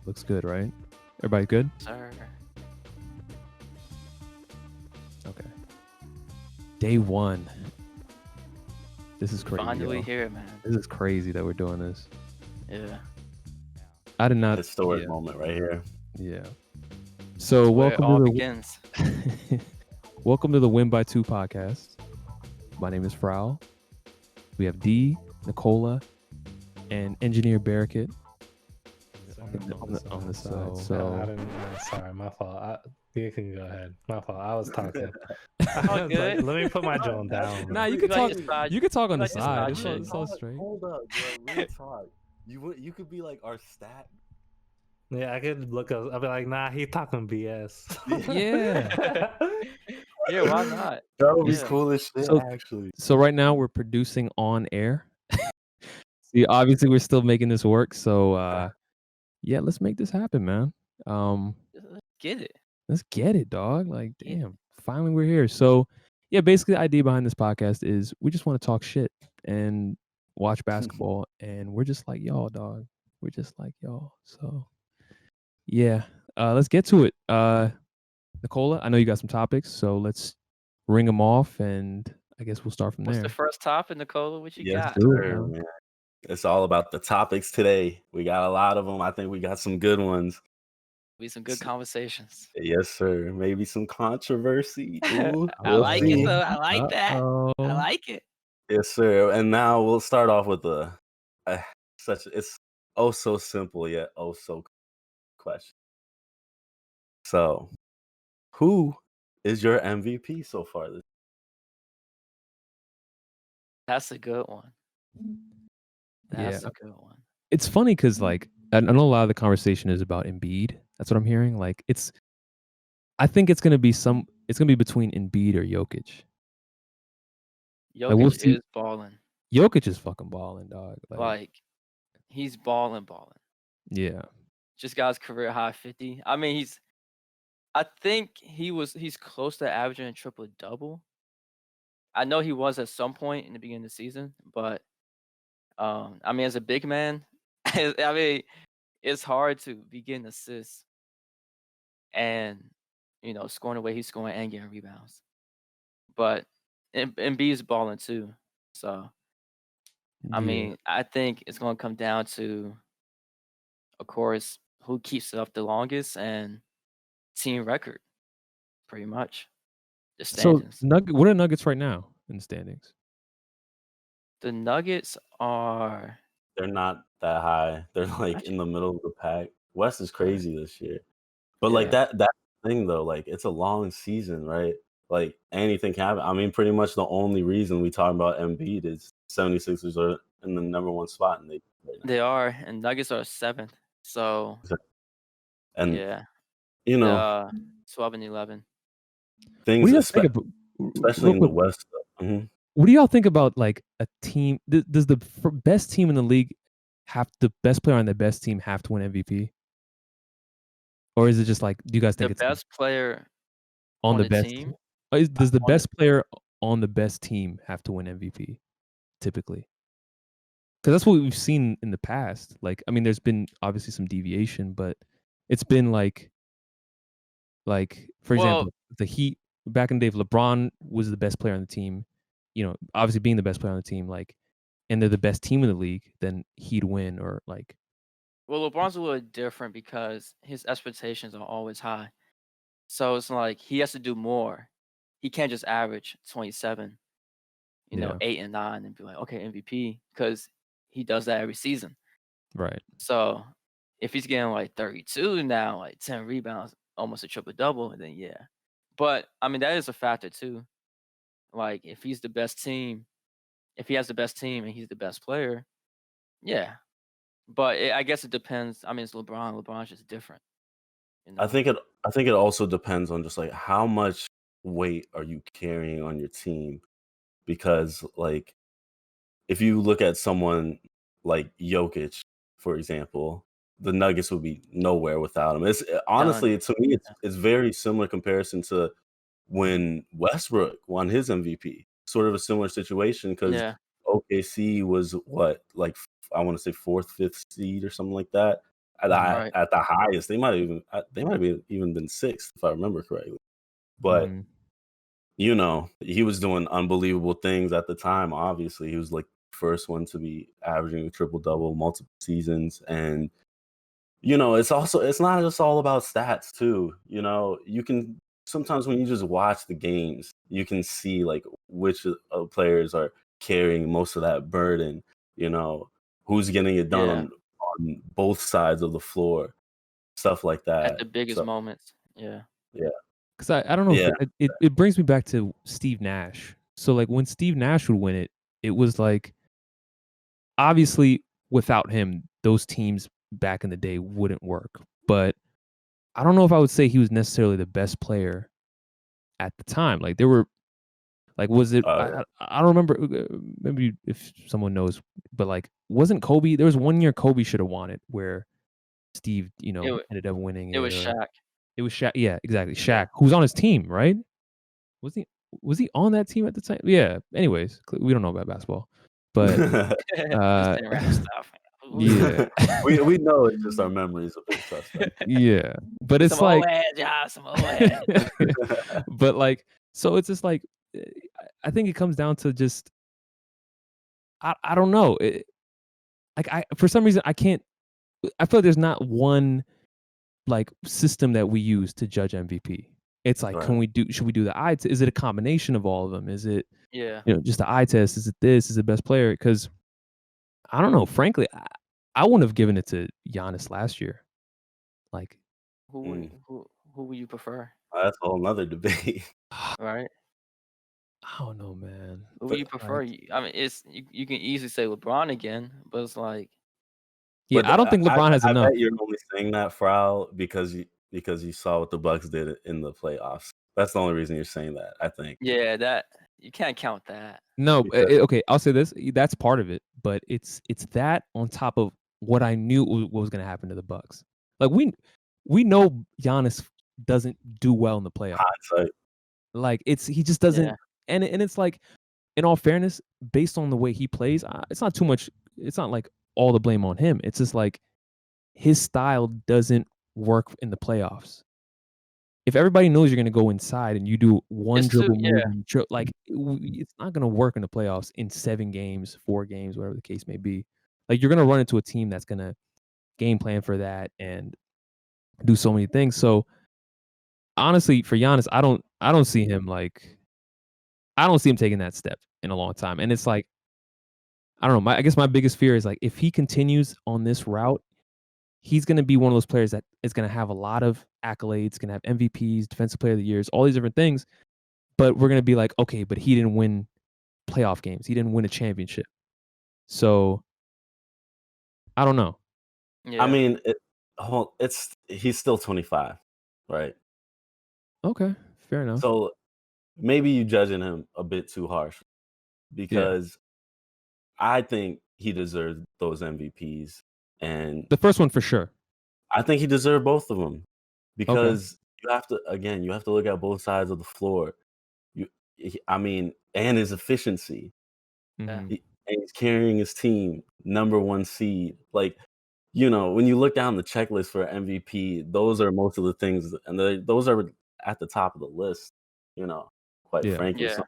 Looks good, right? Everybody good? Sir. Okay. Day 1. This is crazy. Finally Yo. here, man. This is crazy that we're doing this. Yeah. I did not. Historic moment right here. Yeah. So That's where it welcome all to begins. welcome to the Win by 2 podcast. My name is Frau. We have D, Nicola, and engineer Barricade on the side. I didn't. Sorry, my fault. You can go ahead. My fault. I was talking. All good. Let me put my drone down. Nah, bro. you can like talk. your side- You can talk on the like your side. side It's chick. all straight. Hold up, bro. Real talk. You could be like our stat. Yeah, I could look up. I'll be like, nah, he talking BS. Yeah. Yeah, why not? That would be Yeah. cool as shit, So- actually. So right now we're producing on air. See, obviously we're still making this work. So yeah, let's make this happen, man. Let's get it. Let's get it, dog. Like, Get it. damn, finally we're here. So yeah, basically the idea behind this podcast is we just want to talk shit and watch basketball, and we're just like y'all, dog. We're just like y'all. So yeah, let's get to it. Nicola, I know you got some topics, so let's ring them off, and I guess we'll start from What's there. the first topic, Nicola? What you Yes, got? do it, sir, man. man. It's all about the topics today. We got a lot of them. I think we got some good ones. We some good conversations. Yes, sir. Maybe some controversy. Ooh, I we'll like see. it though. I like that. I Uh-oh. like it. Yes, sir. And now we'll start off with it's oh so simple yet oh so question. So, who is your MVP so far this? That's a good one. That's Yeah. a good one. It's funny because like I know a lot of the conversation is about Embiid. That's what I'm hearing. Like I think it's gonna be between Embiid or Jokic. Jokic we'll see. is balling. Jokic is fucking balling, dog. Like he's balling. Yeah. Just got his career high 50. I mean, I think he's close to averaging a triple double. I know he was at some point in the beginning of the season, but I mean, as a big man, I mean, it's hard to be getting assists and scoring the way he's scoring and getting rebounds. But Embiid is balling too. So I Yeah. mean, I think it's gonna come down to, of course, who keeps it up the longest and team record, pretty much. The So standings. what are Nuggets right now in the standings? The Nuggets are They're not that high. They're like Gotcha. in the middle of the pack. West is crazy this year. But like Yeah. that thing though, like it's a long season, right? Like anything can happen. I mean, pretty much the only reason we talk about Embiid is 76ers are in the number 1 spot in the right now. They are, and Nuggets are 7th. So And yeah, you know, 12 and 11. What do things y'all think about, especially real in the quick, West. Mhm. what do y'all think about like a team? Does the best team in the league the best player on the best team have to win MVP? Or is it just like, do you guys think The it's best player on on the the best team? Does the best player on the best team have to win MVP typically? Because that's what we've seen in the past. Like, I mean, there's been obviously some deviation, but it's been like for example, the Heat back in the day, if LeBron was the best player on the team, obviously being the best player on the team, like, and they're the best team in the league, then he'd win. Or like, Well, LeBron's a little different because his expectations are always high. So it's like he has to do more. He can't just average 27, Yeah. 8 and 9 and be like, okay, MVP, because he does that every season. right. So if he's getting like 32 now, like 10 rebounds, almost a triple double, then yeah. But I mean, that is a factor too. Like if he's the best team, if he has the best team and he's the best player, yeah. But I guess it depends. I mean, it's LeBron. LeBron's just different. I think it also depends on just like how much weight are you carrying on your team, because like if you look at someone like Jokic, for example, the Nuggets would be nowhere without him. It's honestly, to me, it's very similar comparison to when Westbrook won his MVP. Sort of a similar situation because Yeah. OKC was what, like I want to say 4th, 5th seed or something like that. Right. At the highest. They might have even been sixth if I remember correctly. But Mhm. you know, he was doing unbelievable things at the time. Obviously, he was like the first one to be averaging a triple double multiple seasons, and you know, it's not just all about stats too. You know, you can sometimes when you just watch the games, you can see like which players are carrying most of that burden. You know, who's getting it done Yeah. on both sides of the floor, stuff like At the that. biggest So moments. Yeah. yeah, 'Cause I don't know if yeah, it brings me back to Steve Nash. So, like, when Steve Nash would win it, it was like, obviously, without him, those teams back in the day wouldn't work, but I don't know if I would say he was necessarily the best player at the time. Like, there were like, was it uh, I don't remember, maybe if someone knows, but, like, wasn't Kobe there was one year Kobe should have won it where Steve, It wa ended up winning it it, was or Shaq. it was Shaq. Yeah, exactly, Yeah. Shaq, who's on his team, right? Was he was he on that team at the time? Yeah. Anyways, we don't know about basketball, but This uh, ain't rap stuff. yeah, we know it's just our memories a bit suspect. yeah. But it's Some old like, heads, y'all. Some old heads. but like, so it's just like, eh, I think it comes down to just I don't know. Like I for some reason I can't. I feel like there's not one like system that we use to judge MVP. It's like, Right. should we do the eye? Is it a combination of all of them? Is it Yeah. just the eye test? Is it this? Is it best player? Because I don't know. Frankly, I wouldn't have given it to Giannis last year. Like, Mm. Who would you prefer? That's a whole nother debate. I Right? don't know, man. Who would But you prefer? Like, I mean, it's you can easily say LeBron again, but it's like, yeah, I don't think LeBron has I enough. bet you're only saying that, Frau, because you saw what the Bucks did in the playoffs. That's the only reason you're saying that, I think. yeah, that you can't count that. No, Because okay, I'll say this. That's part of it, but it's that on top of what I knew what was going to happen to the Bucks. Like we know Giannis doesn't do well in the playoffs. hindsight, Like he just Yeah. doesn't, and it's like, in all fairness, based on the way he plays, it's not too much. It's not like all the blame on him. It's just like his style doesn't work in the playoffs. If everybody knows you're going to go inside and you do one It's too dribble move, yeah. and like it's not going to work in the playoffs in 7 games, 4 games, whatever the case may be. Like, you're going to run into a team that's going to game plan for that and do so many things. So honestly, for Giannis, I don't see him I don't see him taking that step in a long time. And it's like, I don't know. I guess my biggest fear is like, if he continues on this route, he's going to be one of those players that is going to have a lot of accolades, going to have MVPs, Defensive Player of the Years, all these different things. But we're going to be like, okay, but he didn't win playoff games. He didn't win a championship. So I don't know. I Yeah. mean, he's still 25, right? Okay, fair enough. So maybe you judging him a bit too harsh Yeah, because I think he deserves those MVPs, and the first one for sure. I think he deserved both of them Okay. because you have to look at both sides of the floor. I mean, and his efficiency. Yeah. Mhm. And he's carrying his team, number 1 seed. Like, you know, when you look down the checklist for MVP, those are most of the things, and those are at the top of the list, you know, quite Yeah. frankly. Yeah. So,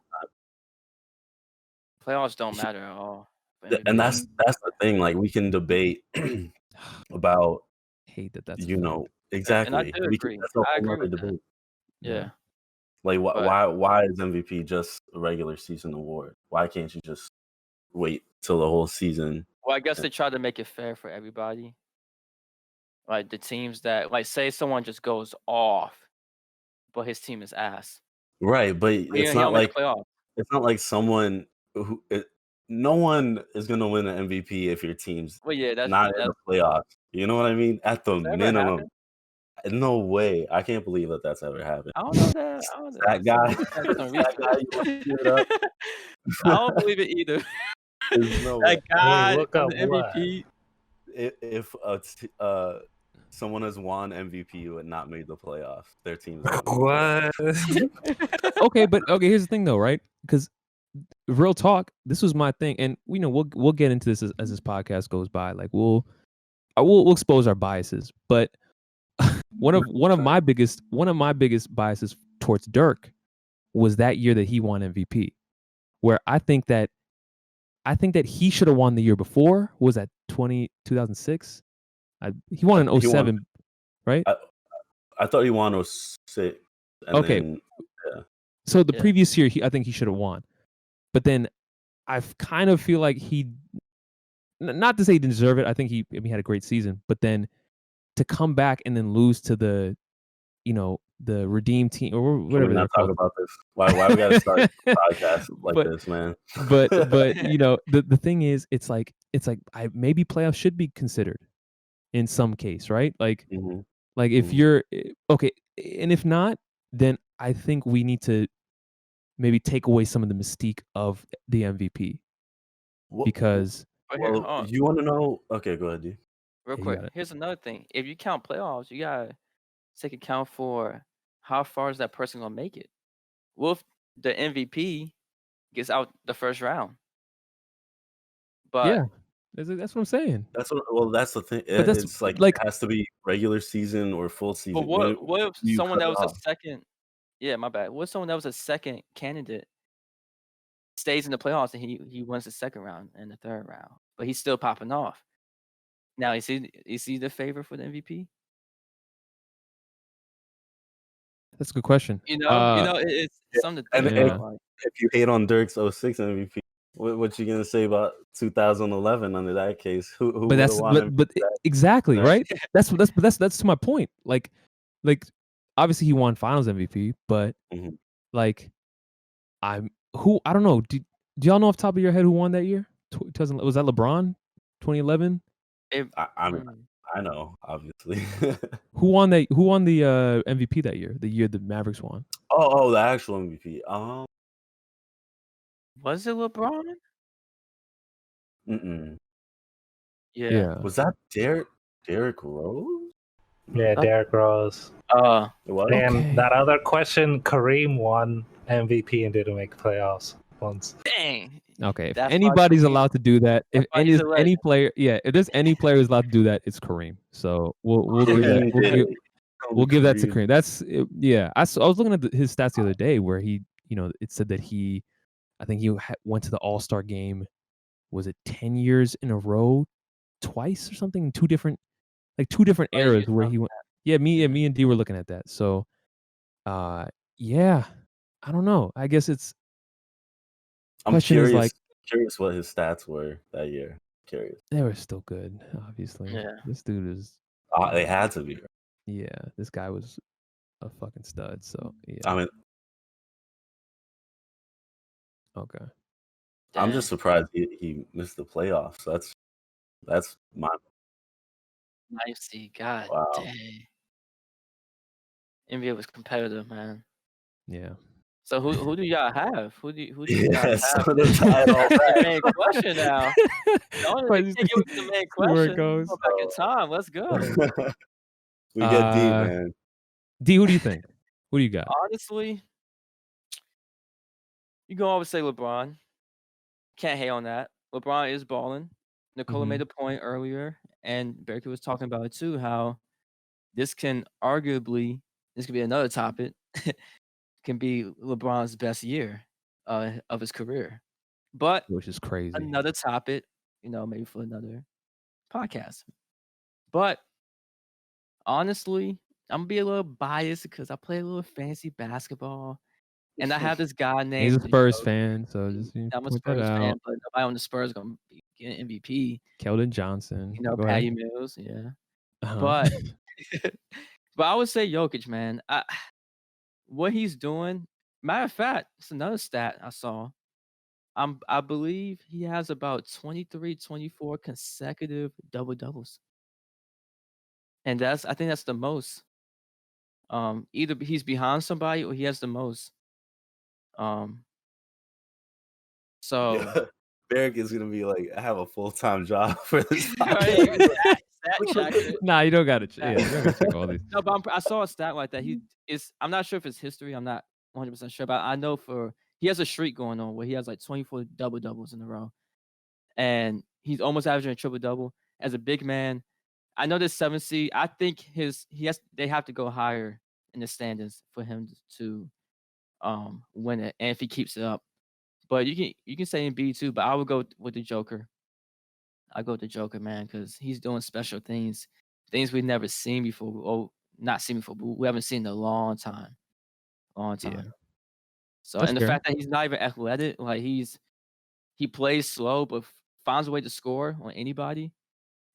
Playoffs don't matter at all for and MVP. that's the thing. Like, we can debate about, Hate that that's a you fact. know, And I exactly. do agree. That's a I whole agree nother with that. debate. Yeah. Yeah. Like, But why is MVP just a regular season award? Why can't you just wait till the whole season? well, I guess they try to make it fair for everybody. Like the teams that like say someone just goes off, but his team is ass. Right, but But, he don't make the playoffs. it's not like someone no one is gonna win an MVP if your team's Well, yeah, not in that's the playoffs. You know what I mean? At the has that ever minimum. happened? No way. I can't believe that that's ever happened. I don't know that. I don't know. That guy, Someone had some that guy, you look it up. I don't believe it either. There's no way. That guy look on up the what? MVP. If someone has won MVP but not made the playoffs, their team's What? Okay, but okay, here's the thing though, right? Because real talk, this was my thing, and we'll get into this as this podcast goes by. Like, we'll we'll expose our biases, but one of my biggest biases towards Dirk was that year that he won MVP, where I think that he should have won the year before. Was that 2006? He won in He won. 07, right? I thought he won 06, and Okay. then So the Yeah. previous year, I think he should have won, but then I kind of feel like not to say he didn't deserve it. I think he had a great season, but then to come back and then lose to the Redeem team or can we whatever they're not talk called. about this? Why we gotta start the podcast like But- this, man? But the thing is, it's like maybe playoffs should be considered in some case, right? Like Mhm. like if Mhm. you're okay, and if not, then I think we need to maybe take away some of the mystique of the MVP Wha- because But here, hold well, on, you want to know? Okay, go ahead, D. real you quick. got it. Here's another thing. If you count playoffs, you gotta take account for how far is that person gonna make it. Well, if the MVP gets out the first round, but yeah, that's what I'm saying. That's the thing. But that's It's like like it has to be regular season or full but season. what if You someone cut that it was a off. second? Yeah, my bad. What if someone that was a second candidate stays in the playoffs and he wins the second round and the third round, but he's still popping off? Now is he the favorite for the MVP? that's a good question. It's Yeah, something to think and Yeah. about. Like, if you hate on Dirk's 06 MVP, what you gonna say about 2011 under that case? Who But would have that's won but exactly that? right. That's to my point. Like obviously he won Finals MVP, but Mhm. like I don't know. Do y'all know off the top of your head who won that year? Was that LeBron? 2011. I mean, I know, obviously. Who won the MVP that year? The year the Mavericks won. Oh, the actual MVP. was it LeBron? Mm-mm. Yeah. Was that Derrick Rose? Yeah, Derrick Rose. It was. And Okay. that other question, Kareem won MVP and didn't make playoffs once. Dang. Okay. If That's why anybody's Kareem- allowed to do that, if why he's a any legend. player, if there's any player who's allowed to do that, it's Kareem. So we'll give that. Kareem did it. We'll give that to Kareem. Kareem. That's I was looking at his stats the other day where he, it said that I think he went to the All-Star game. Was it 10 years in a row, twice or something? Two different eras where he went. Yeah, me and D were looking at that. So, yeah, I don't know. I guess it's. I'm Question is curious. like Curious what his stats were that year. Curious. they were still good. Obviously, Yeah. this dude is. They had to be. Yeah, this guy was a fucking stud. So yeah. I mean, Okay. I'm just surprised he missed the playoffs. That's my Nice see. God wow. dang. NBA was competitive, man. Yeah. So who do y'all have? Who do you Yeah, guys have? so to tie it all That's the back. main question now. Don't Right, even just think it was the main see where it question. goes. Go back in time. Let's go. We get deep, man. D, who do you think? Who do you got? Honestly, you can always say LeBron. Can't hate on that. LeBron is balling. Nicola Mhm. made a point earlier, and Berkey was talking about it too, how this could be another topic, can be LeBron's best year of his career. But Which is crazy. another topic, maybe for another podcast. But honestly, I'm gonna be a little biased because I play a little fantasy basketball, and I have this guy named. He's a Spurs fan, so just I'm a point that Spurs fan, out. but nobody on the Spurs is gonna be getting MVP. Keldon Johnson. Go Patty ahead. Mills, yeah. Uh-huh. But but I would say Jokic, man. What he's doing. Matter of fact, it's another stat I saw. I believe he has about 23, 24 consecutive double doubles, and I think that's the most. Either he's behind somebody or he has the most. So Yeah. Barrick is gonna be like, I have a full-time job for this right, podcast. stat checker. Nah, you don't gotta check. Yeah, you don't gotta check all these. No, but I saw a stat like that. I'm not sure if it's history. I'm not 100% sure, but I know he has a streak going on where he has like 24 double doubles in a row, and he's almost averaging a triple double as a big man. I know this 7 seed. I think they have to go higher in the standings for him to win it, and if he keeps it up. But you can say Embiid too, but I would go with the Joker. I go with the Joker, man, because he's doing special things we've never seen before. Oh, not seen before, but we haven't seen in a long time. Long Yeah, time. So, that's and the fair. fact that he's not even athletic, like he plays slow, but finds a way to score on anybody.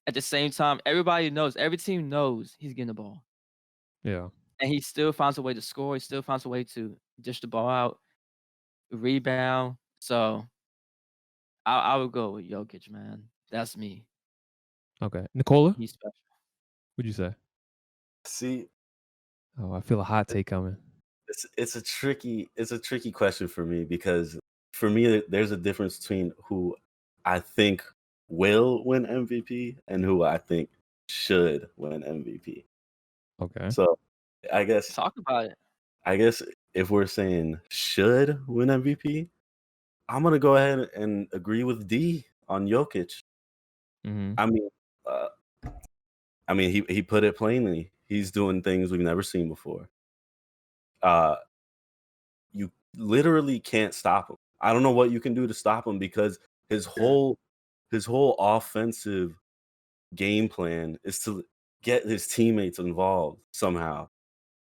At the same time, every team knows he's getting the ball. Yeah. And he still finds a way to score. He still finds a way to dish the ball out, rebound. So I would go with Jokic, man. That's me. Okay. Nicola, He's special. what'd you say? See, Oh, I feel a hot take coming. it's a tricky question for me because for me there's a difference between who I think will win MVP and who I think should win MVP. Okay. So I guess Talk about it. I guess if we're saying should win MVP, I'm gonna go ahead and agree with D on Jokic. Mm-hmm. I mean, uh, he put it plainly. He's doing things we've never seen before. You literally can't stop him. I don't know what you can do to stop him because his Yeah. whole offensive game plan is to get his teammates involved somehow,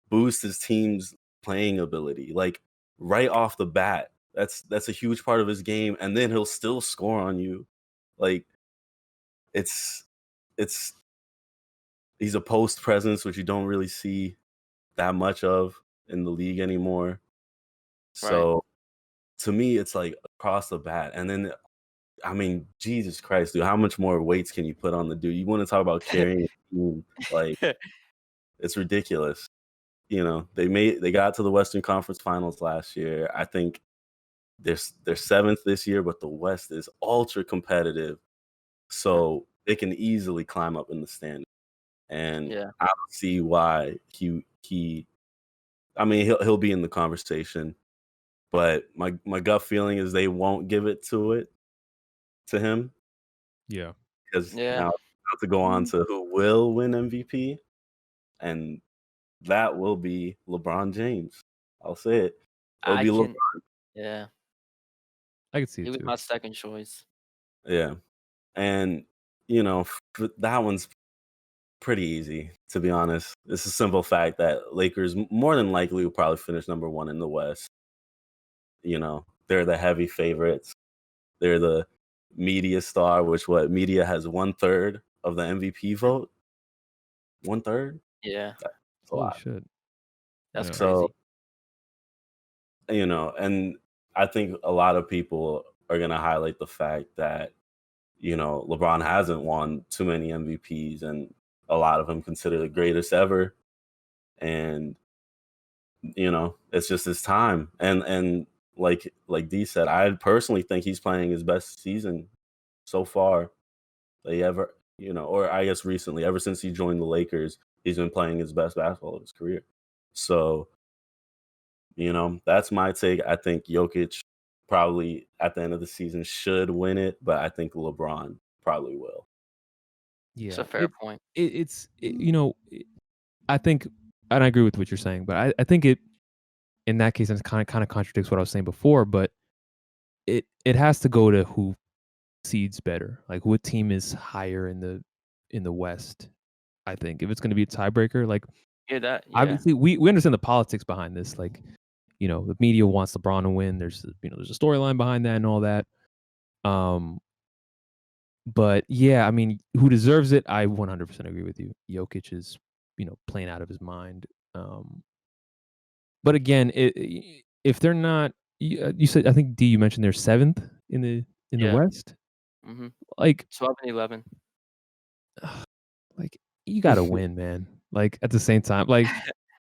boost his team's playing ability, like right off the bat. That's a huge part of his game, and then he'll still score on you. Like it's it's he's a post presence which you don't really see that much of in the league anymore. Right. So to me, it's like across the bat. And then, I mean, Jesus Christ, dude, how much more weights can you put on the dude? You want to talk about carrying a team? Like, it's ridiculous. You know, they got to the Western Conference Finals last year. I think they're seventh this year, but the West is ultra competitive, so they can easily climb up in the standings. And Yeah. I don't see why he. I mean, he'll be in the conversation, but my gut feeling is they won't give it to him Yeah. because Yeah. now I have to go on to who will win MVP, and that will be LeBron James. I'll say it. It'll I be LeBron. can yeah. I could see He it was too. my second choice. Yeah, and you know that one's pretty easy to be honest. It's a simple fact that Lakers more than likely will probably finish number one in the West. You know, they're the heavy favorites. They're the media star, which what media has 1/3 of the MVP vote. 1/3. Yeah. That's a Holy lot. shit. That's Yeah. So, crazy. you know, and I think a lot of people are going to highlight the fact that, you know, LeBron hasn't won too many MVPs and a lot of them consider the greatest ever. And, you know, it's just his time. And like D said, I personally think he's playing his best season so far that he ever, you know, or I guess recently, ever since he joined the Lakers, he's been playing his best basketball of his career. So, you know, that's my take. I think Jokic probably at the end of the season should win it, but I think LeBron probably will. It's Yeah. a fair point. I think, and I agree with what you're saying, but I think it in that case it kind of contradicts what I was saying before, but it has to go to who seeds better. Like what team is higher in the West. I think if it's going to be a tiebreaker, like Yeah. obviously we understand the politics behind this. Like the media wants LeBron to win. There's there's a storyline behind that and all that. But yeah, I mean, who deserves it? I 100% agree with you. Jokic is playing out of his mind. But again, if they're not, you said I think D you mentioned they're seventh in the Yeah. West. Mm-hmm. Like 12 and 11. like you got to win, man. Like at the same time, like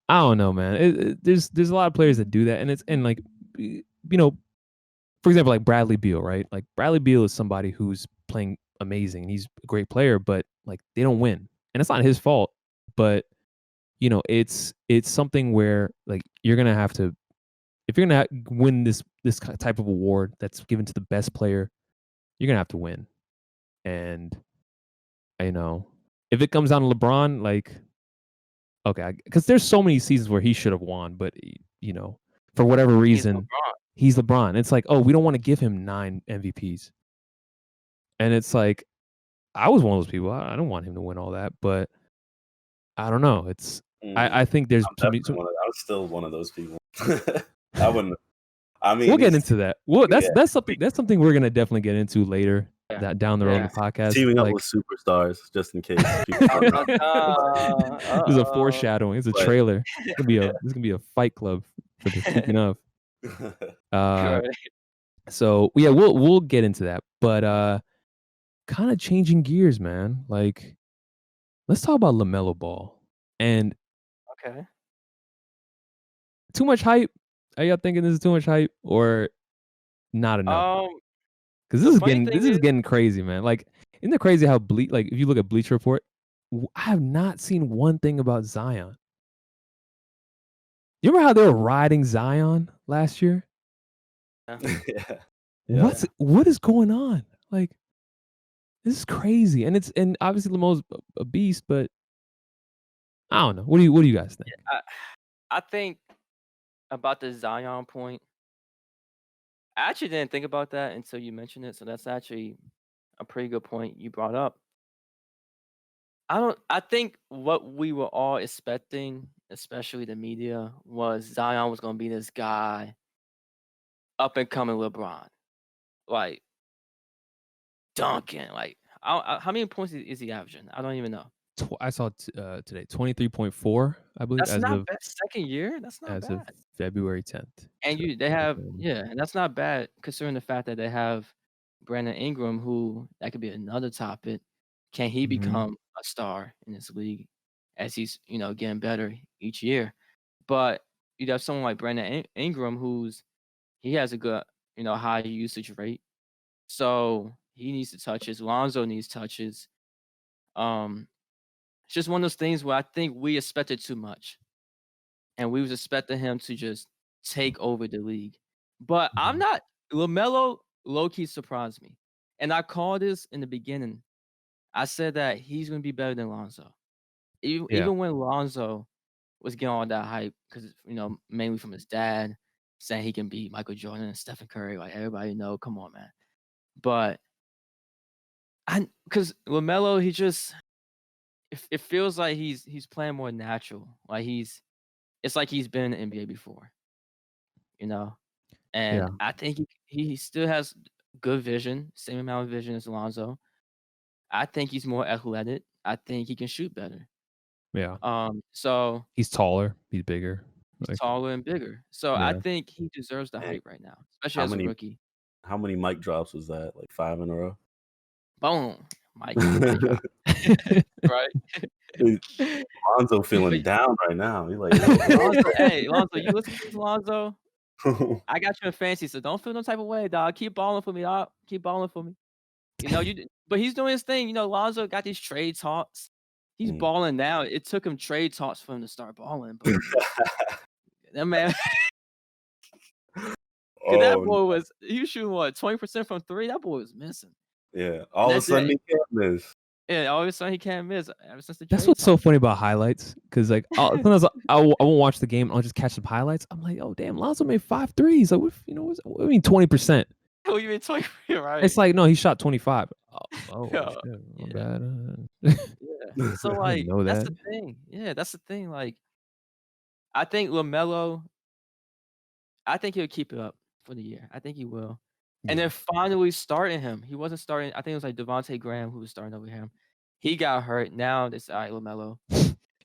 I don't know, man. There's a lot of players that do that, and like for example, like Bradley Beal, right? Like Bradley Beal is somebody who's playing amazing and he's a great player, but like they don't win, and it's not his fault. But it's something where like you're gonna have to if you're gonna win this type of award that's given to the best player, you're gonna have to win. And I know if it comes down to LeBron, like, okay, because there's so many seasons where he should have won, but for whatever He's reason, LeBron. he's LeBron. It's like, oh, we don't want to give him 9 MVPs, and it's like, I was one of those people. I don't want him to win all that, but I don't know. It's I think there's I'm still one of those people. I wouldn't. I mean, we'll get into that. That's something we're gonna definitely get into later. Yeah. That down the road in the podcast. Teaming up with superstars just in case. There's a foreshadowing. It's a trailer. This gonna be a fight club for the speaking of. So yeah, we'll get into that. But kind of changing gears, man. Like, let's talk about LaMelo Ball. And Okay. too much hype? Are y'all thinking this is too much hype or not enough? Because this is getting crazy, man. Like, isn't it crazy how like if you look at Bleacher Report, I have not seen one thing about Zion. You remember how they were riding Zion last year? Yeah. What is going on? Like, this is crazy, and obviously Lamelo's a beast, but I don't know. What do you guys think? I think about the Zion point. I actually didn't think about that until you mentioned it, so that's actually a pretty good point you brought up. I think what we were all expecting, especially the media, was Zion was gonna be this guy, up and coming LeBron, like dunking. Like, how many points is he averaging? I don't even know. I saw today 23.4, I believe. That's not bad. Second year, that's not as bad. of February 10th. And they have and that's not bad considering the fact that they have Brandon Ingram, who that could be another topic. Can he become a star in this league as he's getting better each year? But you have someone like Brandon Ingram, he has a good high usage rate, so he needs the touches. Lonzo needs touches. It's just one of those things where I think we expected too much, and we was expecting him to just take over the league. But I'm not. LaMelo low-key surprised me, and I called this in the beginning. I said that he's going to be better than Lonzo. Even when Lonzo was getting all that hype, because mainly from his dad, saying he can beat Michael Jordan and Stephen Curry, like everybody know, come on, man. But because LaMelo, it feels like he's playing more natural. Like it's like he's been in the NBA before, And I think he still has good vision, same amount of vision as Lonzo. I think he's more athletic. I think he can shoot better. Yeah. So he's taller. He's bigger. He's taller and bigger. So I think he deserves the hype right now, especially as a rookie. How many mic drops was that? Like 5 in a row? Boom. Mic drop. Right? Lonzo feeling down right now. He's like, Lonzo, you listen to this, Lonzo? I got you in fantasy, so don't feel no type of way, dog. Keep balling for me, dog. Keep balling for me. But he's doing his thing. Lonzo got these trade talks. He's balling now. It took him trade talks for him to start balling. But that man, that boy he was shooting 20% from 3. That boy was missing. Yeah, all of a sudden he can't miss. Yeah, all of a sudden he can't miss. Ever since the That's what's so funny about highlights, because like sometimes I won't watch the game. I'll just catch some highlights. I'm like, oh damn, Lonzo made 5 threes. Like, what do you mean 20%? Oh, you mean 20? Right? It's like, no, he shot 25. Oh, shit, my bad. Yeah. So like, that's the thing. Yeah, that's the thing. Like, I think LaMelo, I think he'll keep it up for the year. I think he will. And then finally starting him. He wasn't starting. I think it was like Devontae Graham who was starting over him. He got hurt. Now it's all right, LaMelo.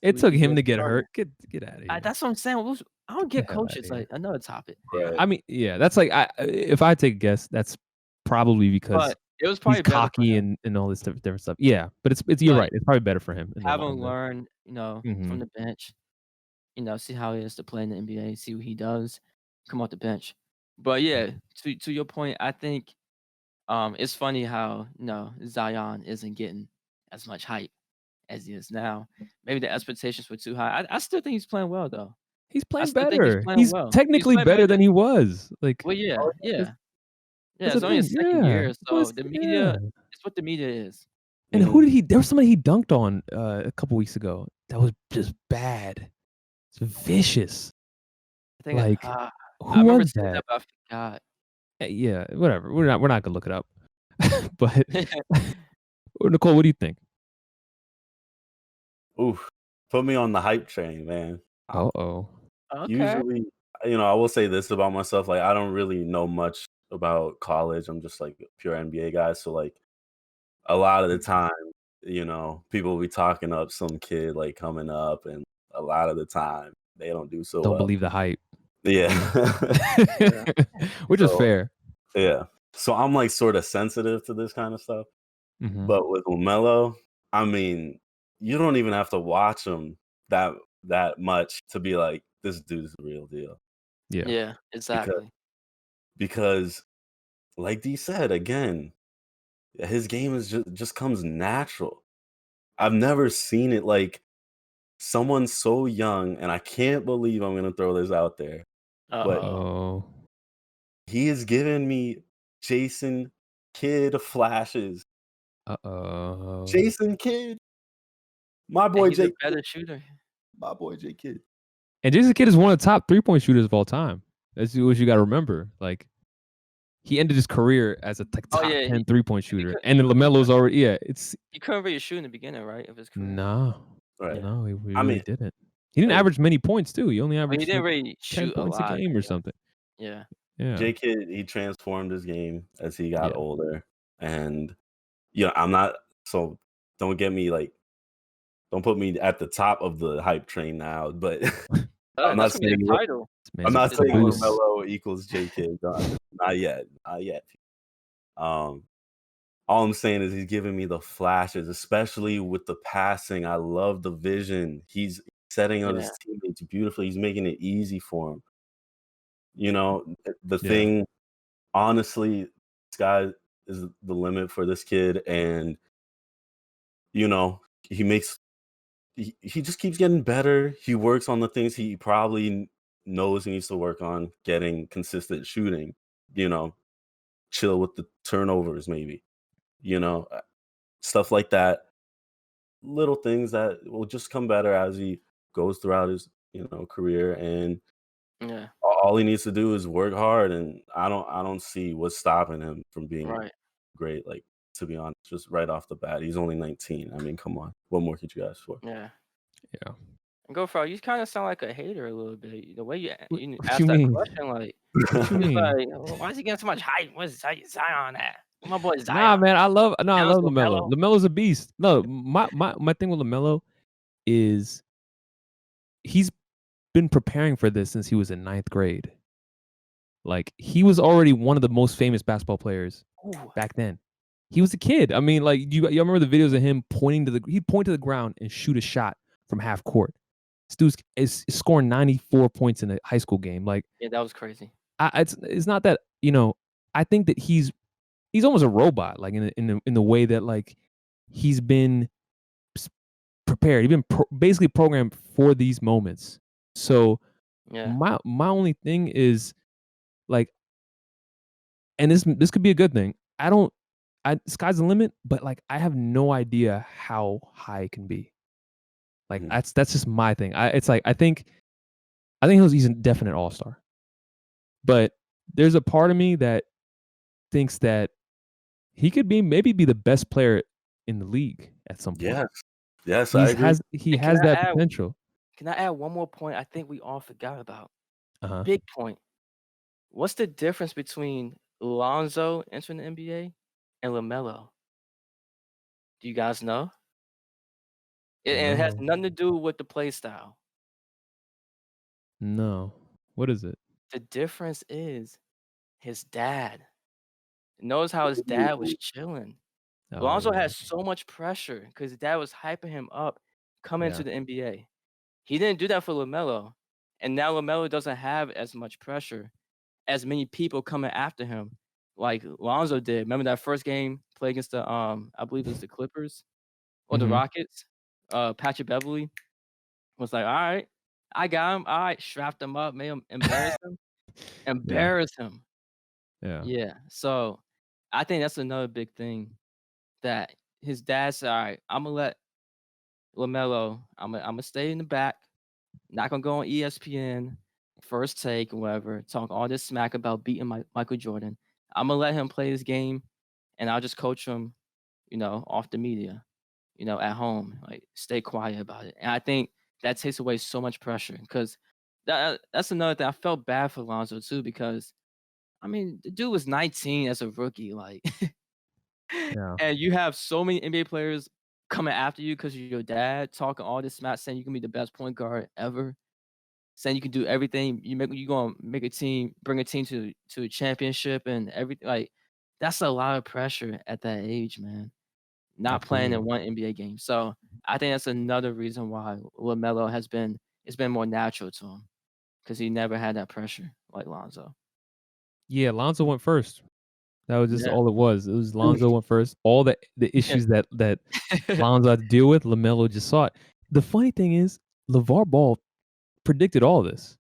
It took him to get hurt. Get out of here. That's what I'm saying. I don't get coaches. Like, another topic. Right. I mean, yeah, that's like, if I take a guess, that's probably because it was probably he's cocky and all this different stuff. Yeah, but you're right. It's probably better for him. Have him learn, from the bench. See how he is to play in the NBA. See what he does. Come off the bench. But yeah, to your point, I think it's funny how Zion isn't getting as much hype as he is now. Maybe the expectations were too high. I still think he's playing well though. He's playing better. He's technically better than he was. Like, well, yeah. It's only his second year, so the media. It's what the media is. And who did he? There was somebody he dunked on a couple weeks ago that was just bad. It's vicious. I think Like, I who remember was seeing that? that, but I forgot. Yeah, whatever. We're not gonna look it up. But Nicole, what do you think? Oof, put me on the hype train, man. Uh-oh. Okay. Usually, I will say this about myself, like, I don't really know much about college. I'm just, like, a pure NBA guy, so, like, a lot of the Mhm. time, people will be talking up some kid, like, coming up, and a lot of the time, they don't do so Don't well. believe the hype. Yeah. Yeah. Which is So, fair. yeah. So I'm, like, sorta sensitive to this kinda stuff, Mhm. but with LaMelo, I mean, you don't even have to watch him that that much to be like, "This dude's the real deal." Yeah. Yeah, Because exactly. because like D said, again, his game is just comes natural. I've never seen it like someone so young, and I can't believe I'm gonna throw this out there, but Uh-oh. Oh. he has given me Jason Kidd flashes. Uh-oh. Jason Kidd, my And boy he's a J Kidd, better shooter. my boy J Kidd. And Jason Kidd is one of the top 3-point shooters of all time. That's what you gotta remember. Like, he ended his career as a Oh, top yeah, 10 3-point he shooter. could And then LaMelo's already it's he couldn't really shoot in the beginning, right, of his career? no. Right. Yeah. No, he I really mean, didn't. He didn't like average many points too. He only But he averaged didn't like really 10 shoot a points a lot, game I or guess. something. Yeah. Yeah. J Kidd, he transformed his game as he got Yeah. older, and I'm not so don't get me like don't put me at the top of the hype train now, but I'm That's not gonna be saying the title. This man's I'm That's a gonna not be the saying title. caboose. LaMelo equals J Kidd. Not yet, not yet. Um, all I'm saying is he's giving me the flashes, especially with the passing. I love the vision. He's setting up Yeah. his teammates beautifully. He's making it easy for him. The Yeah. thing, honestly, sky is the limit for this kid, and he makes he just keeps getting better. He works on the things he probably knows he needs to work on, getting consistent shooting, you know, chill with the turnovers, maybe, you know, uh, stuff like that. Little things that will just come better as he goes throughout his, career. And Yeah. all he needs to do is work hard. And I don't see what's stopping him from being Right. great. Like, to be honest, just right off the bat, he's only 19. I mean, come on. What more could you ask for? Yeah. Yeah. And go for it. You kinda sound like a hater a little bit. The way you What you asked that mean? question, like, What you he was mean? like, "Oh, why is he getting so much hype? Where's Zion at? Where my boy Nah, Zion? man, I Down's love LaMelo. LaMelo?" LaMelo's a beast. No, my thing with LaMelo is he's been preparing for this since he was in ninth grade. Like, he was already one of the most famous basketball players Ooh. back then. He was a kid. I mean, like, you remember the videos of him he'd point to the ground and shoot a shot from half court. This dude's is scoring 94 points in a high school game. Like, Yeah, that was crazy. it's not that, I think that he's almost a robot, like, in the way that, like, he's been s prepared. He's been basically programmed for these moments. So, Yeah. my only thing is, like, and this could be a good thing. Sky's the limit, but, like, I have no idea how high it can be. Like, Mhm. that's just my thing. It's like, I think he's a definite all-star. But there's a part of me that thinks that he could maybe be the best player in the league at some point. Yes. Yes, I agree. He And can has I that add potential. can I add one more point I think we all forgot about? Uh-huh. Big point. What's the difference between Lonzo entering the NBA and LaMelo? Do you guys know? And it has No. nothing to do with the play style. No. What is it? The difference is his dad. Notice how his dad was Ooh, chilling. Lonzo Oh, had so much pressure because his dad was hyping him up coming yeah. into the NBA. He didn't do that for LaMelo, and now LaMelo doesn't have as much pressure, as many people coming after him like Lonzo did. Remember that first game play against the, I believe it was the Clippers or the Mhm. Rockets? Patrick Beverley was like, "Alright, I got him. Alright," strapped him up, made him embarrass him. Yeah. Embarrass him. Yeah. Yeah, so I think that's another big thing that his dad said, "All right, I'm gonna let LaMelo. I'm gonna stay in the back. Not gonna go on ESPN, First Take, or whatever. Talk all this smack about beating Michael Jordan. I'm gonna let him play his game, and I'll just coach him, off the media, at home. Like, stay quiet about it." And I think that takes away so much pressure because that's another thing. I felt bad for Lonzo too because I mean the dude was 19 as a rookie, like, Yeah. and you have so many NBA players coming after you because your dad talking all this smack, saying you can be the best point guard ever, saying you can do everything. You gonna make a team, bring a team to a championship and everything. Like, that's a lot of pressure at that age, man. Not playing in Absolutely. one NBA game. So I think that's another reason why LaMelo it's been more natural to him because he never had that pressure like Lonzo. Yeah, Lonzo went first. That was just Yeah. all it was. It was Lonzo went first. All the issues that Lonzo had to deal with, LaMelo just saw it. The funny thing is, LeVar Ball predicted all this.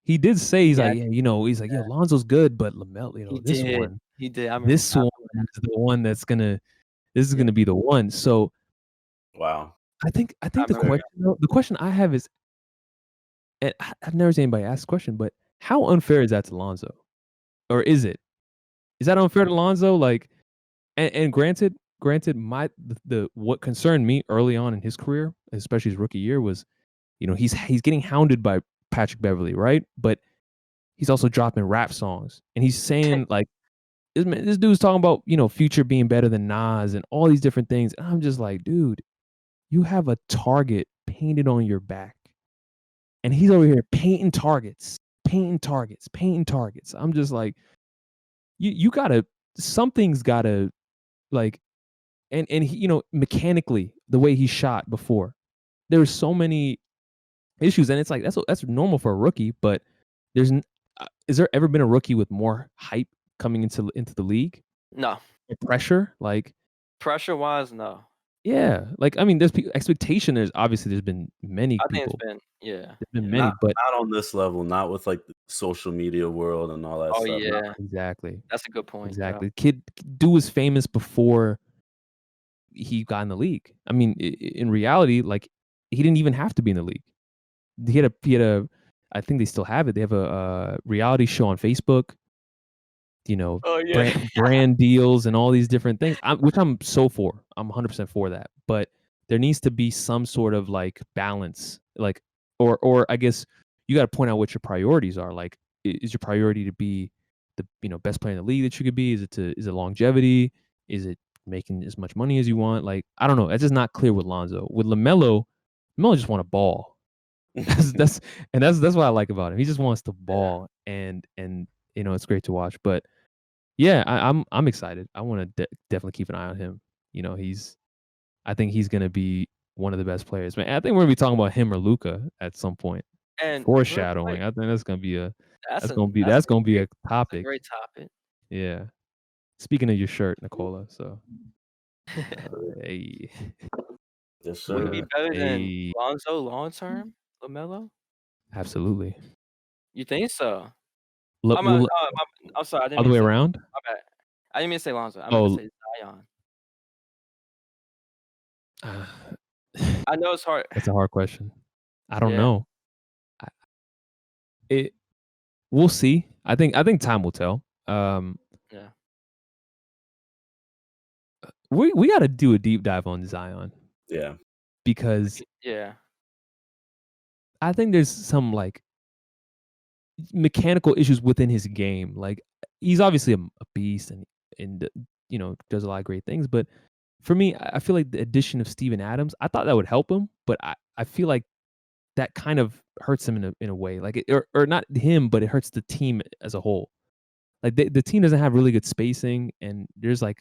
He did say, he's Yeah, like, yeah, he's like, yo, Lonzo's good, but LaMelo, he this did. one, He did. this I one remember is the one this is that. gonna be the one. So Wow. I think I the remember question the question I have is, and I've never seen anybody ask this question, but how unfair is that to Lonzo? Or is it? Is that unfair to Lonzo? Like, and granted, the what concerned me early on in his career, especially his rookie year, was, he's getting hounded by Patrick Beverley, right? But he's also dropping rap songs, and he's saying like, this dude's talking about, Future being better than Nas and all these different things. And I'm just like, dude, you have a target painted on your back, and he's over here painting targets, painting targets, painting targets. I'm just like, you gotta, something's gotta, like, and he, mechanically, the way he shot before, there were so many issues, and it's like that's normal for a rookie, but is there ever been a rookie with more hype coming into the league? No. Or pressure? Like, Pressure wise, no. yeah, like, I mean, there's expectation. There's been many I think it's people. been There's been yeah. many, Not but not on this level, not with like the social media world and all that Oh stuff. Not yeah. exactly, That's a good point. Yeah. exactly. Dude was famous before he got in the league. I mean, in reality, like, he didn't even have to be in the league. He had a I think they still have it. They have a reality show on Facebook, Oh yeah. brand deals and all these different things, which I'm so for. I'm 100% for that. But there needs to be some sort of like balance, like, or I guess you got to point out what your priorities are. Like, is your priority to be the best player in the league that you could be? Is it longevity? Is it making as much money as you want? Like, I don't know. That's just not clear with Lonzo. With LaMelo, LaMelo just want a ball. That's that's what I like about him. He just wants the Yeah. ball, and it's great to watch. But yeah, I'm excited. I want to definitely keep an eye on him. I think he's gonna be one of the best players. Man, I think we're gonna be talking about him or Luca at some point. And real quick, Foreshadowing. I think that's gonna be a that's a topic. great topic. Yeah. Speaking of your shirt, Nicola. So hey, Yes, Would he be sir. better than hey, Lonzo long term, LaMelo? absolutely. You think so? Look, well, I'm sorry, I didn't all the mean to way say around. my bad. I didn't mean to say Lonzo. I meant to Oh, say Zion. uh, I know it's hard. that's a hard question. I don't Yeah, know. I- It We'll see. I think time will tell. yeah, We got to do a deep dive on Zion, Yeah. because yeah, I think there's some like mechanical issues within his game. Like, he's obviously a beast, and does a lot of great things. But for me, I feel like the addition of Steven Adams, I thought that would help him, but I feel like that kind of hurts him in a way. Like, or not him, but it hurts the team as a whole. Like, the team doesn't have really good spacing, and there's a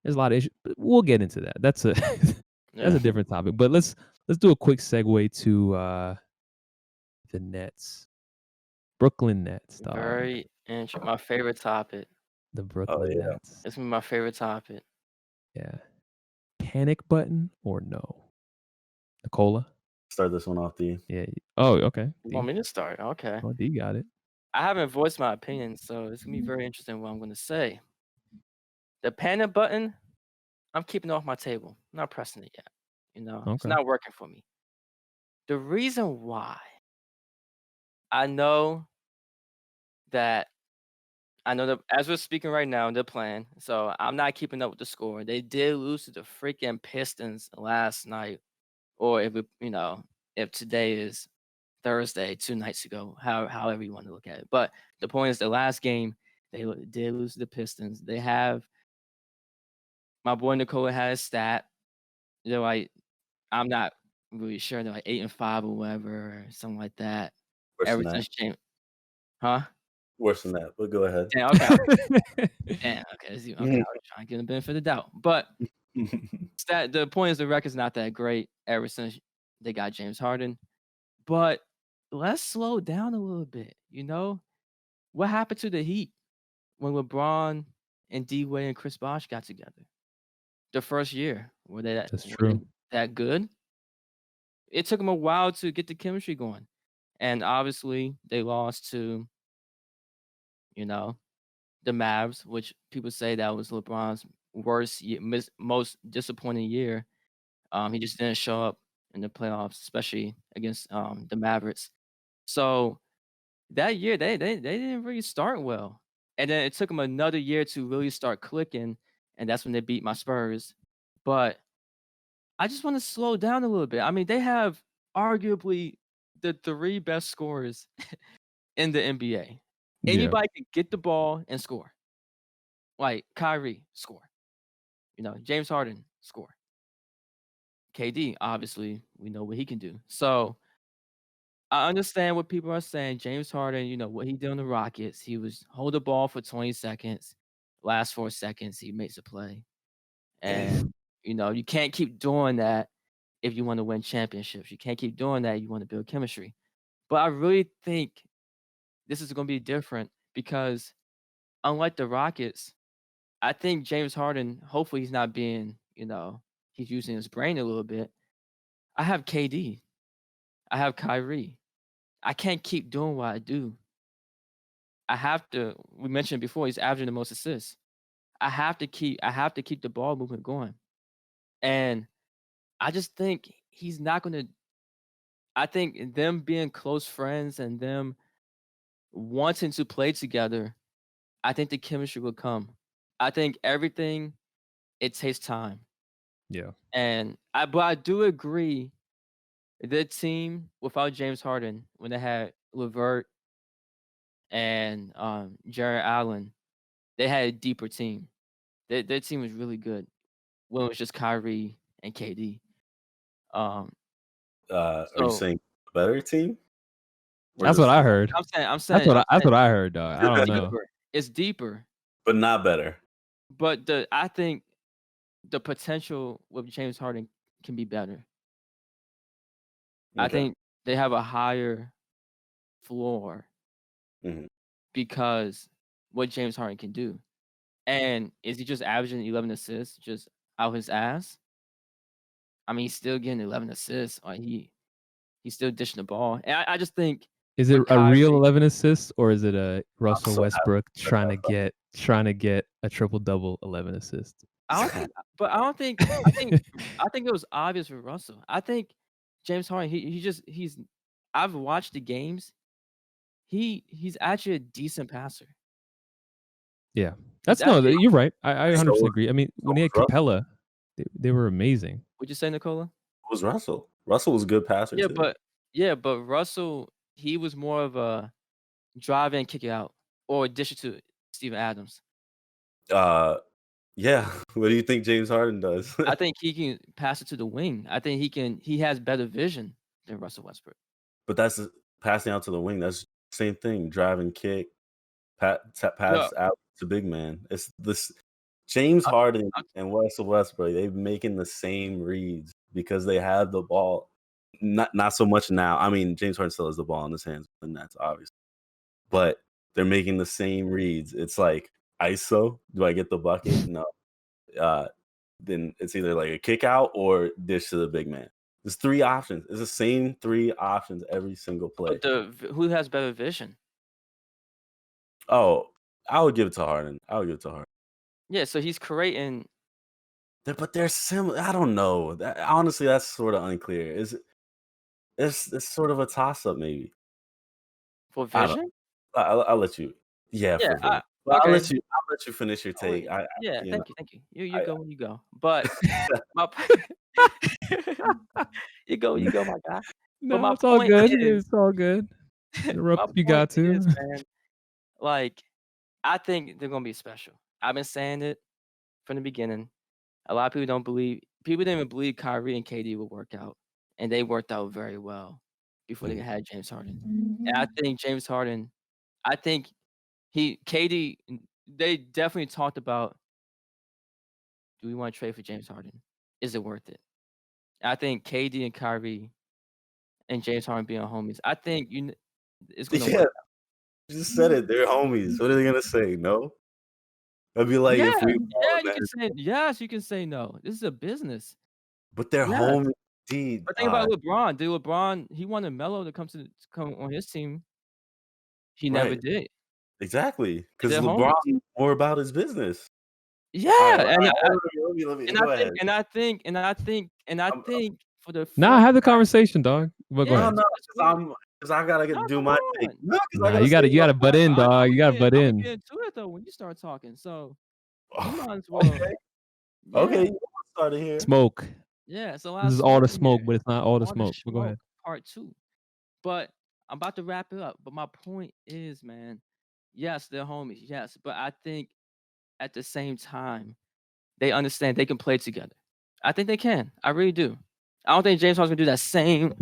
lot of issues. But we'll get into that. That's a that's yeah. a different topic. But let's do a quick segue to the Nets. Brooklyn Nets, dog. Very interesting. My favorite topic. The Oh Brooklyn yeah. Nets. It's gonna be my favorite topic. Yeah. Panic button or no? Nicola? Start this one off, D. Yeah. Oh, okay. You want D. me to start? Okay. Oh, D got it. I haven't voiced my opinion, so it's gonna be very interesting what I'm gonna say. The panic button I'm keeping it off my table. I'm not pressing it yet. It's Okay. not working for me. The reason why I know that as we're speaking right now, they're playing, so I'm not keeping up with the score. They did lose to the freaking Pistons last night, or if today is Thursday, 2 nights ago, however you want to look at it. But the point is, the last game did lose to the Pistons. They have my boy Nikola had a stat. They're like, I'm not really sure. They're like 8-5 or whatever, or something like that. Worse Ever than that. since James, huh? Worse than that. But go ahead. Damn. Okay. Damn. Okay. Okay. I was trying to get the benefit of the doubt, but the point is the record's not that great ever since they got James Harden. But let's slow down a little bit. What happened to the Heat when LeBron and D Wade and Chris Bosh got together? The first year, That's were they true. that good? It took them a while to get the chemistry going, and obviously they lost to you know the Mavs, which people say that was LeBron's most disappointing year. He just didn't show up in the playoffs, especially against the Mavericks. So that year they didn't really start well, and then it took them another year to really start clicking, and that's when they beat my Spurs. But I just want to slow down a little bit. I mean, they have arguably the three best scorers in the NBA. Yeah. Anybody can get the ball and score. Like Kyrie, score. James Harden, score. KD, obviously, we know what he can do. So I understand what people are saying. James Harden, what he did on the Rockets. He was hold the ball for 20 seconds. Last 4 seconds, he makes a play. And you can't keep doing that if you want to win championships. You can't keep doing that. You want to build chemistry. But I really think this is going to be different because unlike the Rockets, I think James Harden, hopefully he's not being, he's using his brain a little bit. I have KD. I have Kyrie. I can't keep doing what I do. We mentioned before, he's averaging the most assists. I have to keep the ball movement going. And I just think he's not going to I think them being close friends and them wanting to play together, I think the chemistry will come. I think everything it takes time. Yeah. But I do agree the team without James Harden when they had LeVert and Jared Allen, they had a deeper team. Their team was really good when it was just Kyrie and KD. Um, Are you so saying better team? Or That's what just I heard. I'm saying I'm That's saying I'm that's saying what I heard, dog. I don't know. deeper. It's deeper. but not better. But I think the potential with James Harden can be better. I Okay. think they have a higher floor Mhm. because what James Harden can do. And is he just averaging 11 assists just out his ass? I mean, he's still getting 11 assists. Or he's still dishing the ball. And I just think Is it with a real Kyrie, 11 assists or is it a I'm Russell so Westbrook happy about trying to get a triple double 11 assists? I don't that. think, but I don't think. I think it was obvious for Russell. I think James Harden. He's. I've watched the games. He's actually a decent passer. Yeah. He's That's no, actually. you're right. I So 100% was agree. I mean, so when they was had Russell. Capella, they were amazing. Would you say Nicola? Was Russell. Russell was a good passer Yeah, too. but Russell, he was more of a drive in, kick it out, or dish it to Steven Adams. Yeah. What do you think James Harden does? I think he can pass it to the wing. I think he has better vision than Russell Westbrook. But that's passing out to the wing. That's same thing. Drive and kick, Well, pass out to big man. It's this James I, Harden I, and Russell Westbrook. They're making the same reads because they have the ball. Not so much now. I mean, James Harden still has the ball in his hands, and that's obvious. But they're making the same reads. It's like ISO. Do I get the bucket? No. Then it's either like a kick out or dish to the big man. There's 3 options. It's the same 3 options every single play. but who has better vision? Oh, I would give it to Harden. I would give it to Harden. Yeah, so he's creating But they're similar. I don't know. Honestly, that's sort of unclear. It's sort of a toss up, maybe. For I don't. vision? I'll let you. Yeah, Yeah. for vision. But I'll Okay. let you. I'll let you finish your Oh, take. yeah. You know, Thank you. Thank you. You I, go when you go. But my you go, my guy. But No, my it's all point good. is, It's all good. Interrupt my if you point got to. is, man, like I think they're gonna be special. I've been saying it from the beginning. A lot of people don't believe. People didn't even believe Kyrie and KD would work out, and they worked out very well before they Mhm. had James Harden. And I think James Harden. I think KD. They definitely talked about, do we want to trade for James Harden? Is it worth it? I think KD and Kyrie and James Harden being homies. I think it's gonna Yeah, work. you just said it. They're homies. What are they gonna say? No. I'd be like, Yeah, if we yeah, won, you man. can say yes, you can say no. This is a business. But they're Yes. homies. Indeed. But think about LeBron. Did LeBron he wanted Melo to come on his team. He never Right. did. Exactly. Because They're LeBron homies. is more about his business. Yeah, All right. and Go ahead. I I'm, think for the Nah, first have the time. conversation, dog. But go Yeah, no, ahead. no, it's cool. because I gotta No, do come my take. on. No, because I Nah, gotta say you my gotta butt in, dog. You gotta butt Imma in. get into it though when you start talking. So you point. might as well. Okay. Okay. Yeah, You started here. Smoke. yeah. It's a lot This of is all smoke the in here. smoke, but it's not all the All the smoke. But go smoke, ahead. part 2. But I'm about to wrap it up. But my point is, man, yes, they're homies. Yes, but I think at the same time, they understand they can play together. I think they can. I really do. I don't think James Harden's gonna do that same.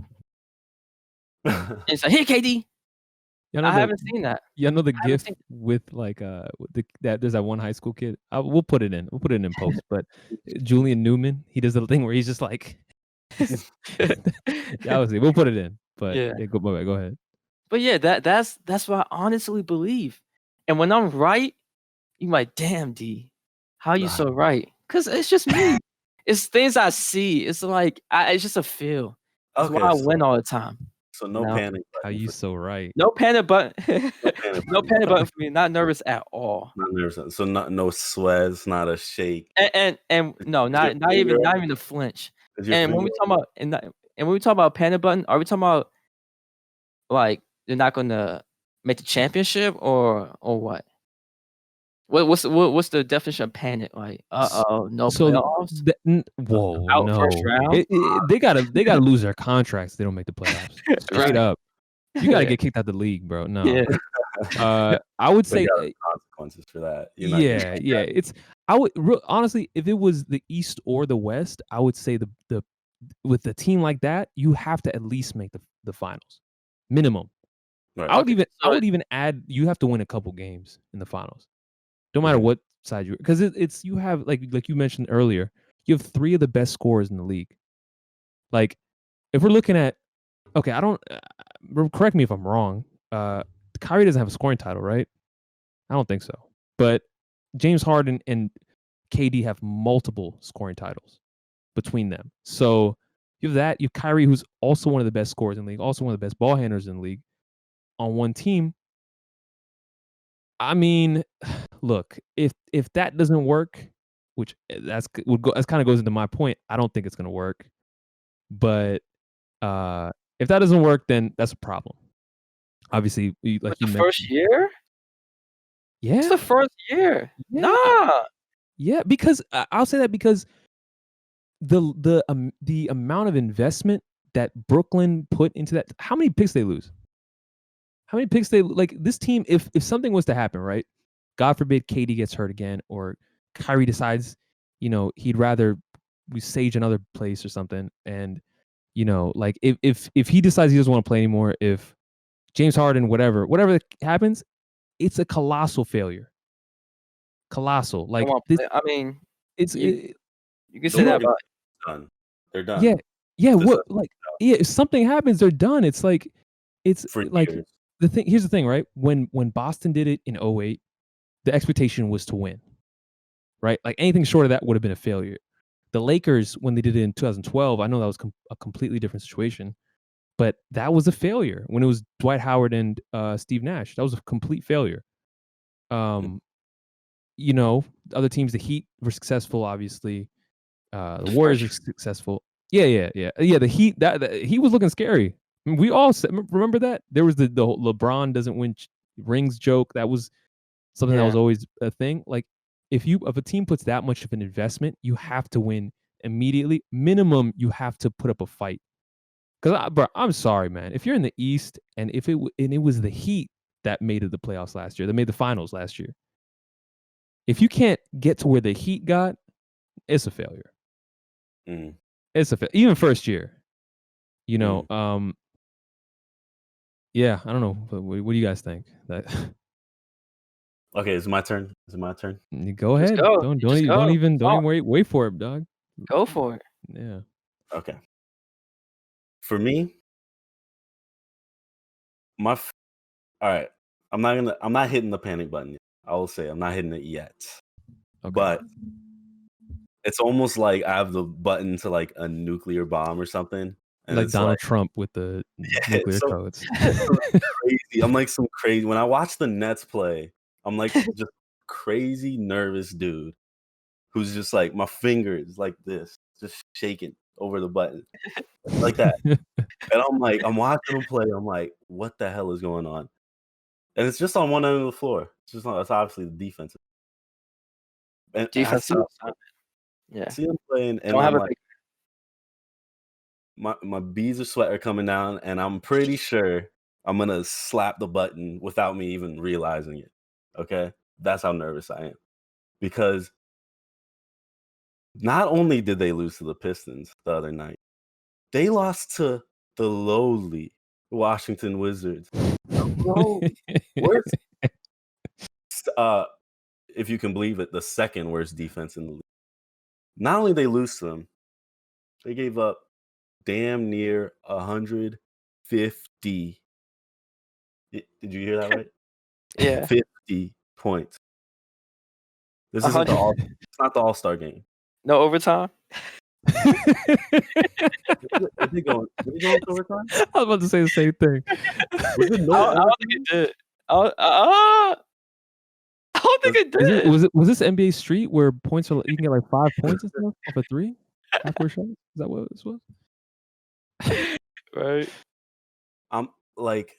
It's like, hey, KD. Y'all know I the haven't seen that. y'all know the I haven't gif seen. with like that there's that one high school kid. We'll put it in. We'll put it in post. But Julian Newman, he does the thing where he's just like, yeah, obviously we'll put it in. But Yeah. yeah, go ahead. But yeah, that's what I honestly believe. And when I'm right, you like, damn D, how you so right? Cause it's just me. It's things I see. It's like it's just a feel. It's why Okay. I win all the time. So You no know? panic How button you for so right? No panic button. no panic No button. panic button for me. Not nervous at all. Not nervous. So no sweats, not a shake. And no, Is your finger not even a flinch. is your And when finger we talk about and when we talk about panic button, are we talking about like they're not gonna make the championship or what? What's the definition of panic? Like, no So playoffs? whoa, Out first no. round? They gotta lose their contracts. If they don't make the playoffs. Straight Right. up. You gotta Yeah. get kicked out the league, bro. No. Yeah. I would But say, yeah, consequences for that. You're not getting yeah. I would honestly, if it was the East or the West, I would say the with a team like that, you have to at least make the finals, minimum. right. I would Okay, I so would even add you have to win a couple games in the finals, no matter Mhm. what side you, because it's you have like you mentioned earlier, you have 3 of the best scorers in the league. Like if we're looking at, okay, I don't correct me if I'm wrong. Kyrie doesn't have a scoring title, right? I don't think so. But James Harden and KD have multiple scoring titles between them. So you have that. You have Kyrie, who's also one of the best scorers in the league, also one of the best ball handlers in the league, on one team. I mean, look, if that doesn't work, which that's kind of goes into my point. I don't think it's going to work. But if that doesn't work, then that's a problem. Obviously, like with you the mentioned, first year? It's yeah, the first year. yeah, Nah. yeah. Because I'll say that because the amount of investment that Brooklyn put into that. How many picks they lose? How many picks they like this team? If something was to happen, right? God forbid, KD gets hurt again, or Kyrie decides, he'd rather we sage another place or something, and like if he decides he doesn't want to play anymore, if James Harden, whatever happens, it's a colossal failure. Colossal, I like want this. play. I mean, It's you it, you can The say that work is about done. They're yeah, done. yeah. This What like yeah? If something happens, they're done. It's like for like years. the thing. Here's the thing, right? When Boston did it in '08, the expectation was to win, right? Like anything short of that would have been a failure. The Lakers, when they did it in 2012, I know that was a completely different situation, but that was a failure when it was Dwight Howard and Steve Nash. That was a complete failure. Mm. Other teams, the Heat were successful, obviously. The Warriors are successful. Yeah. The Heat that he was looking scary. I mean, we all remember that there was the whole LeBron doesn't win rings joke. That was something that was always a thing. Like if a team puts that much of an investment, you have to win immediately. Minimum, you have to put up a fight. Because bro, I'm sorry, man. If you're in the East and it was the Heat that made it the playoffs last year, that made the finals last year. If you can't get to where the Heat got, it's a failure. It's even first year. You know, yeah, I don't know. But what do you guys think? Okay, is it my turn? Go ahead. Go. Don't even wait for it, dog. Go for it. Yeah. Okay. For me, all right. I'm not hitting the panic button yet. I will say I'm not hitting it yet. Okay. But it's almost like I have the button to like a nuclear bomb or something. And like Donald Trump with the nuclear codes. Crazy. I'm like some crazy. When I watch the Nets play, I'm like just crazy nervous dude who's just like my fingers like this, just shaking over the button like that. And I'm watching them play. I'm like, what the hell is going on? And it's just on one end of the floor. It's obviously the defense. And defense. I see them playing, and I'm like, my beads of sweat are coming down, and I'm pretty sure I'm gonna slap the button without me even realizing it. Okay, that's how nervous I am, because not only did they lose to the Pistons the other night, they lost to the lowly Washington Wizards. Worst, if you can believe it, the second worst defense in the league. Not only did they lose to them, they gave up damn near 150. Did you hear that right? Yeah. 50 points. This isn't it's not the All-Star game. No overtime? Did they go into overtime? I was about to say the same thing. Was it I don't think it did. I don't think it did. Was this NBA Street where points are you can get like 5 points and stuff off a 3 half-court shot? Is that what this was? Right. I'm like,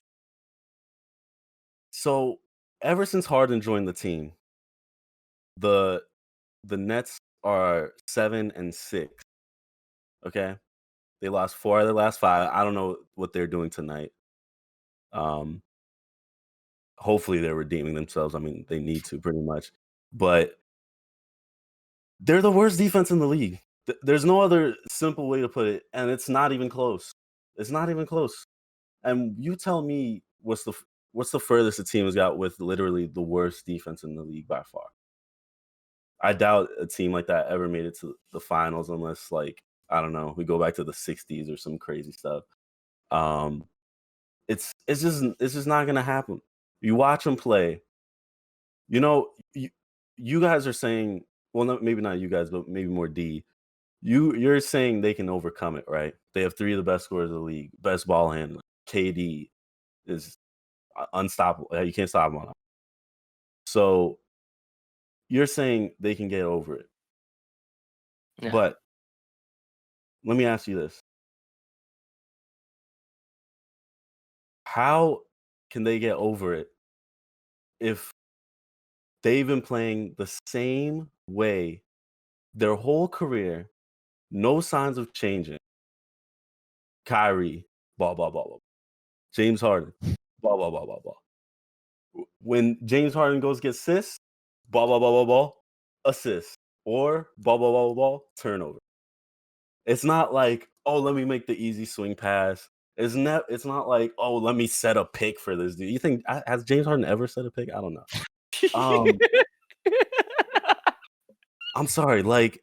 so ever since Harden joined the team, the Nets are 7-6. Okay, they lost 4 of their last 5. I don't know what they're doing tonight. Hopefully they're redeeming themselves. I mean, they need to pretty much, but they're the worst defense in the league. There's no other simple way to put it, and it's not even close. It's not even close. And you tell me what's the furthest a team has got with literally the worst defense in the league by far. I doubt a team like that ever made it to the finals unless, like, I don't know, we go back to the 60s or some crazy stuff. It's just not gonna happen. You watch them play. You know, you guys are saying, well, maybe not you guys, but maybe more D. You're saying they can overcome it, right? They have 3 of the best scorers of the league, best ball handler. KD is unstoppable. You can't stop him on. So you're saying they can get over it. Yeah. But let me ask you this. How can they get over it if they've been playing the same way their whole career, no signs of changing? Kyrie, blah, blah, blah, blah. James Harden, blah, blah, blah, blah, blah. When James Harden goes get assists, blah, blah, blah, blah, blah, assist. Or blah, blah, blah, blah, blah, turnover. It's not like, oh, let me make the easy swing pass. It's not like, oh, let me set a pick for this dude. You think, has James Harden ever set a pick? I don't know. I'm sorry, like,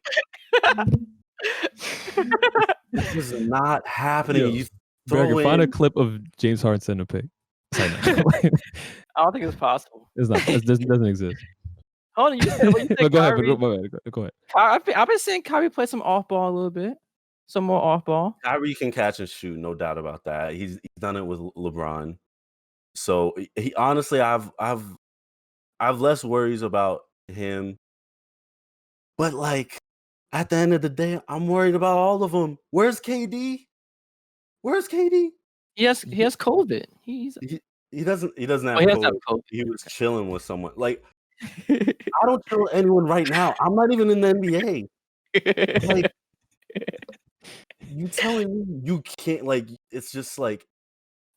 this is not happening. Yo, you throw find a clip of James Harden setting a pick. I don't think it's possible. It's not. It doesn't exist. Hold on, you said go ahead. Go ahead. I've been seeing Kyrie play some off ball a little bit. Some more off ball. Kyrie can catch and shoot, no doubt about that. He's done it with LeBron. So he honestly, I've less worries about him. But like, At the end of the day, I'm worried about all of them. Where's KD? Where's KD? He has COVID. He's He doesn't have he has COVID. COVID. He was chilling with someone. Like, I don't chill with anyone right now. I'm not even in the NBA. Like, you telling me you can't, like, it's just like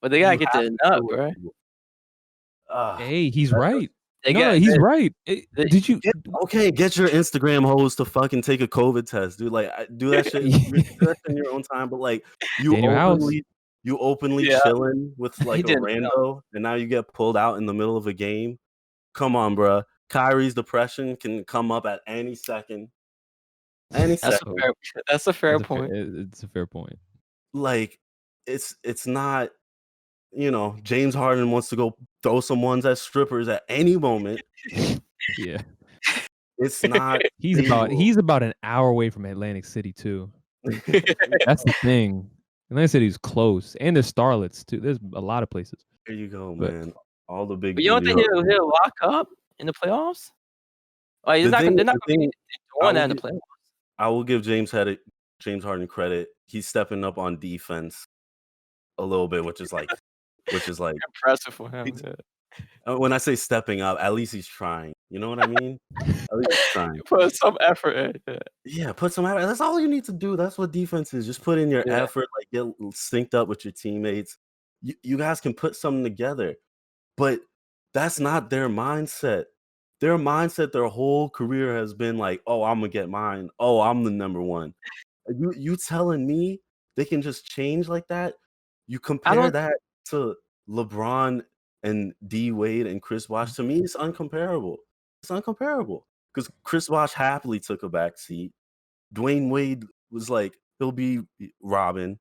But they gotta you get have the to nut, chill with bro. people. Hey, he's That right. They No, got he's they, right. they, Did you? get your Instagram hoes to fucking take a COVID test, dude. Like, do that shit. Do that in your own time. But like, Stay in your house. you openly Yeah. chilling with He like a didn't rando, and now you get pulled out in the middle of a game. Come on, bro. Kyrie's depression can come up at any second. Any That's second. a fair point. It's a fair point. Like, it's not. James Harden wants to go throw some ones at strippers at any moment. Yeah. It's not. He's about an hour away from Atlantic City too. That's the thing. Atlantic City's close, and there's starlets too. There's a lot of places. There you go, But- man. All the big. But you don't think he'll lock up in the playoffs? Like they're not gonna be doing that in the playoffs. I will give James Harden credit. He's stepping up on defense a little bit, which is like Impressive for him. when I say stepping up, at least he's trying. You know what I mean? At least he's trying. Put some effort in. Yeah, put some effort. That's all you need to do. That's what defense is. Just put in your Yeah. effort, like get synced up with your teammates. You guys can put something together. But that's not their mindset. Their mindset, their whole career has been like, oh, I'm gonna get mine. Oh, I'm the number one. You telling me they can just change like that? You compare that to LeBron and D Wade and Chris Bosh. To me, it's uncomparable. It's uncomparable because Chris Bosh happily took a back seat. Dwayne Wade was like, he'll be Robin.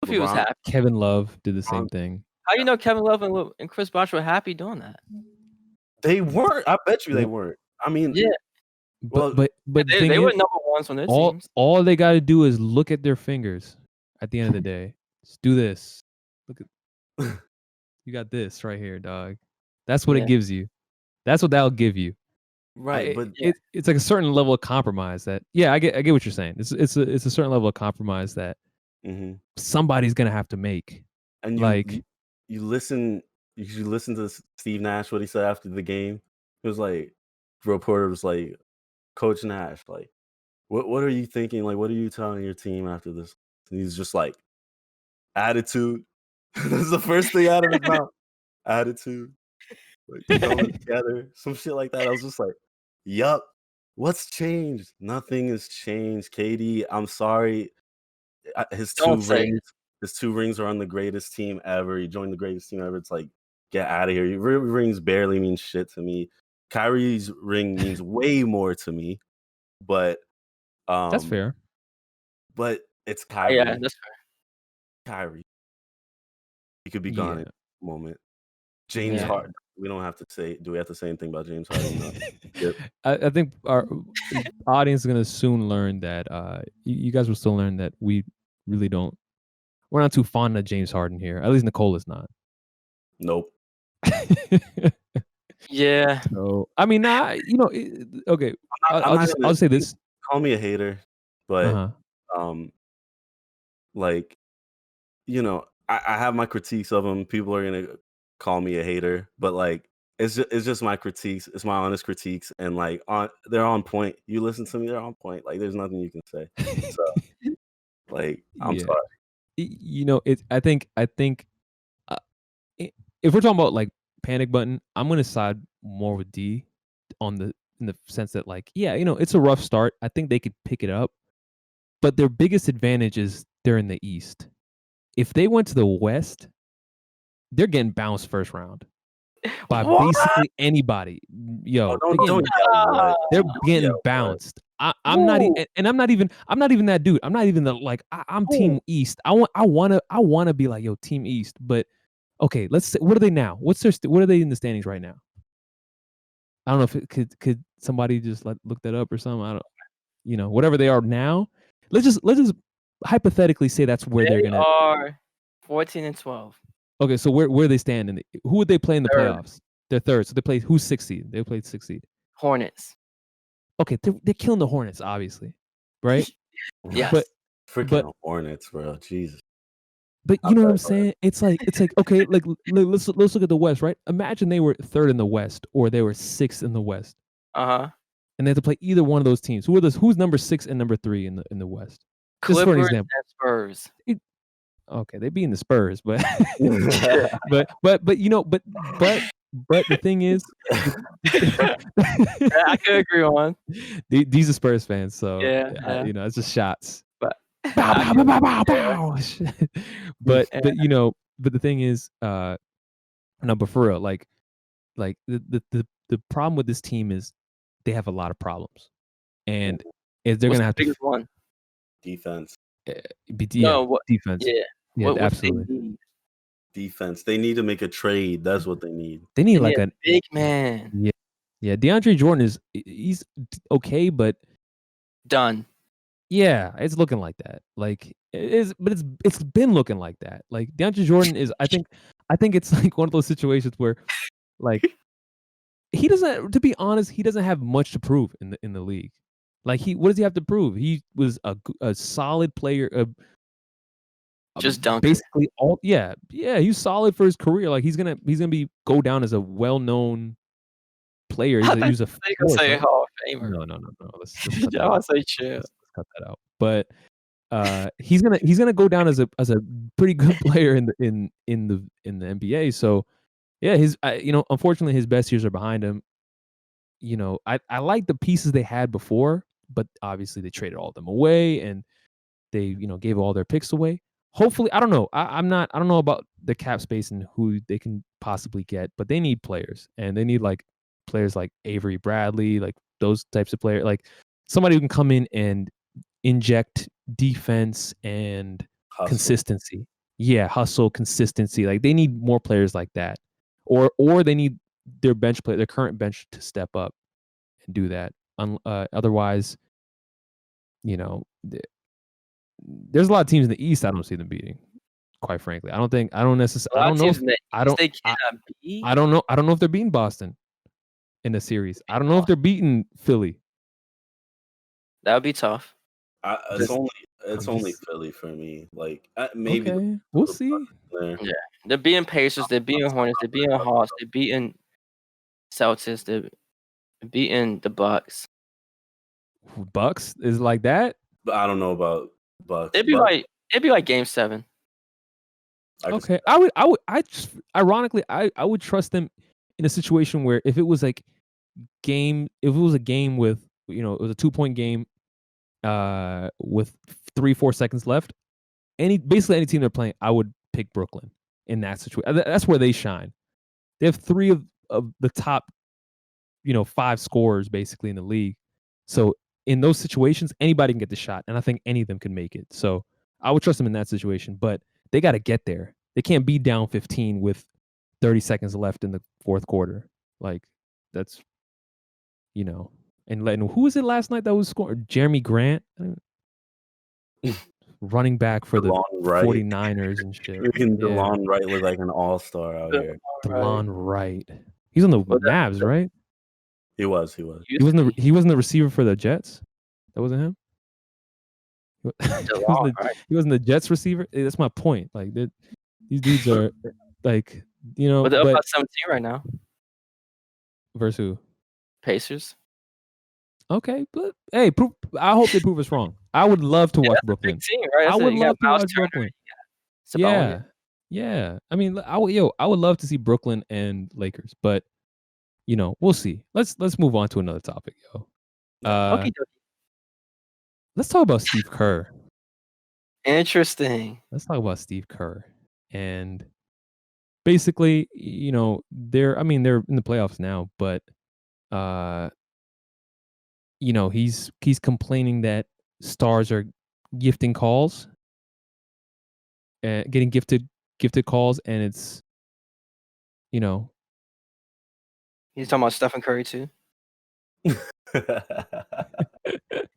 If he was happy. Kevin Love did the same thing. How you know Kevin Love and Chris Bosh were happy doing that? They weren't. I bet you they weren't. I mean, yeah. But They were number ones on their teams. All they got to do is look at their fingers. At the end of the day, just do this. Look at you got this right here, dog. That's what it gives you. That's what that'll give you. Right, but it's like a certain level of compromise that I get what you're saying. It's a certain level of compromise that somebody's gonna have to make. And you listen to Steve Nash, what he said after the game. It was like the reporter was like, Coach Nash, like, what are you thinking? Like, what are you telling your team after this? And he's just like, attitude. That's the first thing out of his mouth. Attitude. Like, coming together, some shit like that. I was just like, yup. What's changed? Nothing has changed. KD, I'm sorry. His two rings are on the greatest team ever. He joined the greatest team ever. It's like, get out of here. Your rings barely mean shit to me. Kyrie's ring means way more to me. But that's fair. But it's Kyrie. Yeah, that's fair. Kyrie. He could be gone in a moment. James Harden. We don't have to say. Do we have to say anything about James Harden? No. I think our audience is gonna soon learn that you guys will still learn that we really don't. We're not too fond of James Harden here. At least Nicole is not. Nope. Yeah. So I mean, okay. I'll say this. Call me a hater, but like, I have my critiques of him. People are gonna call me a hater, but like, it's just my critiques. It's my honest critiques, and like, they're on point. You listen to me, they're on point. Like, there's nothing you can say. So, like, I'm sorry. I think if we're talking about like panic button, I'm gonna side more with D in the sense that like, it's a rough start. I think they could pick it up, but their biggest advantage is they're in the East. If they went to the West, they're getting bounced first round by basically anybody. Yo, they're getting bounced. I'm not even that dude. I'm not even I'm Team East. I wanna be like, yo, Team East. But okay, let's say, what are they now? What are they in the standings right now? I don't know if could somebody just look that up or something. I don't, whatever they are now. Let's just hypothetically say that's where they're gonna are 14 and 12. Okay, so where they stand who would they play in the playoffs? They're third. So they play who's 6th seed? They played 6th seed. Hornets. Okay, they're killing the Hornets, obviously. right? Yes. But Freaking Hornets, bro. Jesus. you know what I'm saying? It's like okay, like let's look at the West, right? Imagine they were third in the West or they were sixth in the West, Uh-huh. and they have to play either one of those teams. Who's number 6 and number 3 in the West? Just for an Clippers example. and Spurs. Okay, they being the Spurs, but Yeah. but you know, but the thing is, I could agree on. these are Spurs fans, so Yeah. you know, it's just shots. But Bow, I bow, could, bow, bow, bow, yeah. bow. but you know, but the thing is, no, but for real, like the problem with this team is they have a lot of problems, and if they're What's gonna the have to biggest one? Defense. No, what? defense, Yeah. yeah, What they absolutely. need? Defense. They need to make a trade. That's what they need. They need They like need a big man. yeah. DeAndre Jordan he's okay, but Done. yeah, it's looking like that. Like it is, but it's been looking like that. Like DeAndre Jordan is, I think it's like one of those situations where, like, he doesn't. To be honest, he doesn't have much to prove in the league. Like what does he have to prove? He was a solid player. Just dunker. Basically all yeah. He's solid for his career. Like he's gonna go down as a well-known player. He was a They gonna say Hall of Famer. no. Let's cut that Y'all out. say chill. Let's cut that out. But he's gonna go down as a pretty good player in the NBA. So yeah, you know, unfortunately his best years are behind him. You know, I like the pieces they had before, but obviously they traded all of them away and they, you know, gave all their picks away. Hopefully, I don't know. I don't know about the cap space and who they can possibly get, but they need players, and they need like players like Avery Bradley, like those types of players, like somebody who can come in and inject defense and Hustle. consistency. Yeah, hustle, consistency. Like they need more players like that, or they need their current bench to step up and do that. Otherwise, you know, there's a lot of teams in the East I don't see them beating. Quite frankly, I don't necessarily. I don't know. I don't know. I don't know if they're beating Boston in the series. I don't know if they're beating Philly. That would be tough. It's only Philly for me. Like maybe okay, we'll see. Yeah, they're beating Pacers. They're beating Hornets. They're beating Hawks. They're beating Celtics. They're beating the Bucks. Bucks is like that. But I don't know about Bucks. It'd be like Game 7. Okay, I just ironically I would trust them in a situation where if it was a game with, you know, it was a 2-point game with 3-4 seconds left, basically any team they're playing, I would pick Brooklyn in that situation. That's where they shine. They have 3 of the top, you know, 5 scorers basically in the league. So in those situations, anybody can get the shot, and I think any of them can make it. So I would trust them in that situation, but they got to get there. They can't be down 15 with 30 seconds left in the fourth quarter. Like that's, you know, and letting, who was it last night that was scoring? Jeremy Grant, running back for the 49ers and shit. DeLon Wright looked like an all-star out here. DeLon Wright. He's on the Mavs, right? He was. He wasn't the receiver for the Jets. That wasn't him. He wasn't the Jets receiver. That's my point. Like these dudes are like, you know, but they're up by 17 right now. Versus who? Pacers. Okay, but hey, I hope they prove us wrong. I would love to watch Brooklyn. Big team, right? I would love to watch Turner, Brooklyn. Yeah. I mean, I would love to see Brooklyn and Lakers, but you know, we'll see. Let's move on to another topic, yo. Let's talk about Steve Kerr. Interesting. Let's talk about Steve Kerr. And basically, you know, they're in the playoffs now, but you know, he's complaining that stars are gifting calls, getting gifted calls, and it's, you know, he's talking about Stephen Curry too.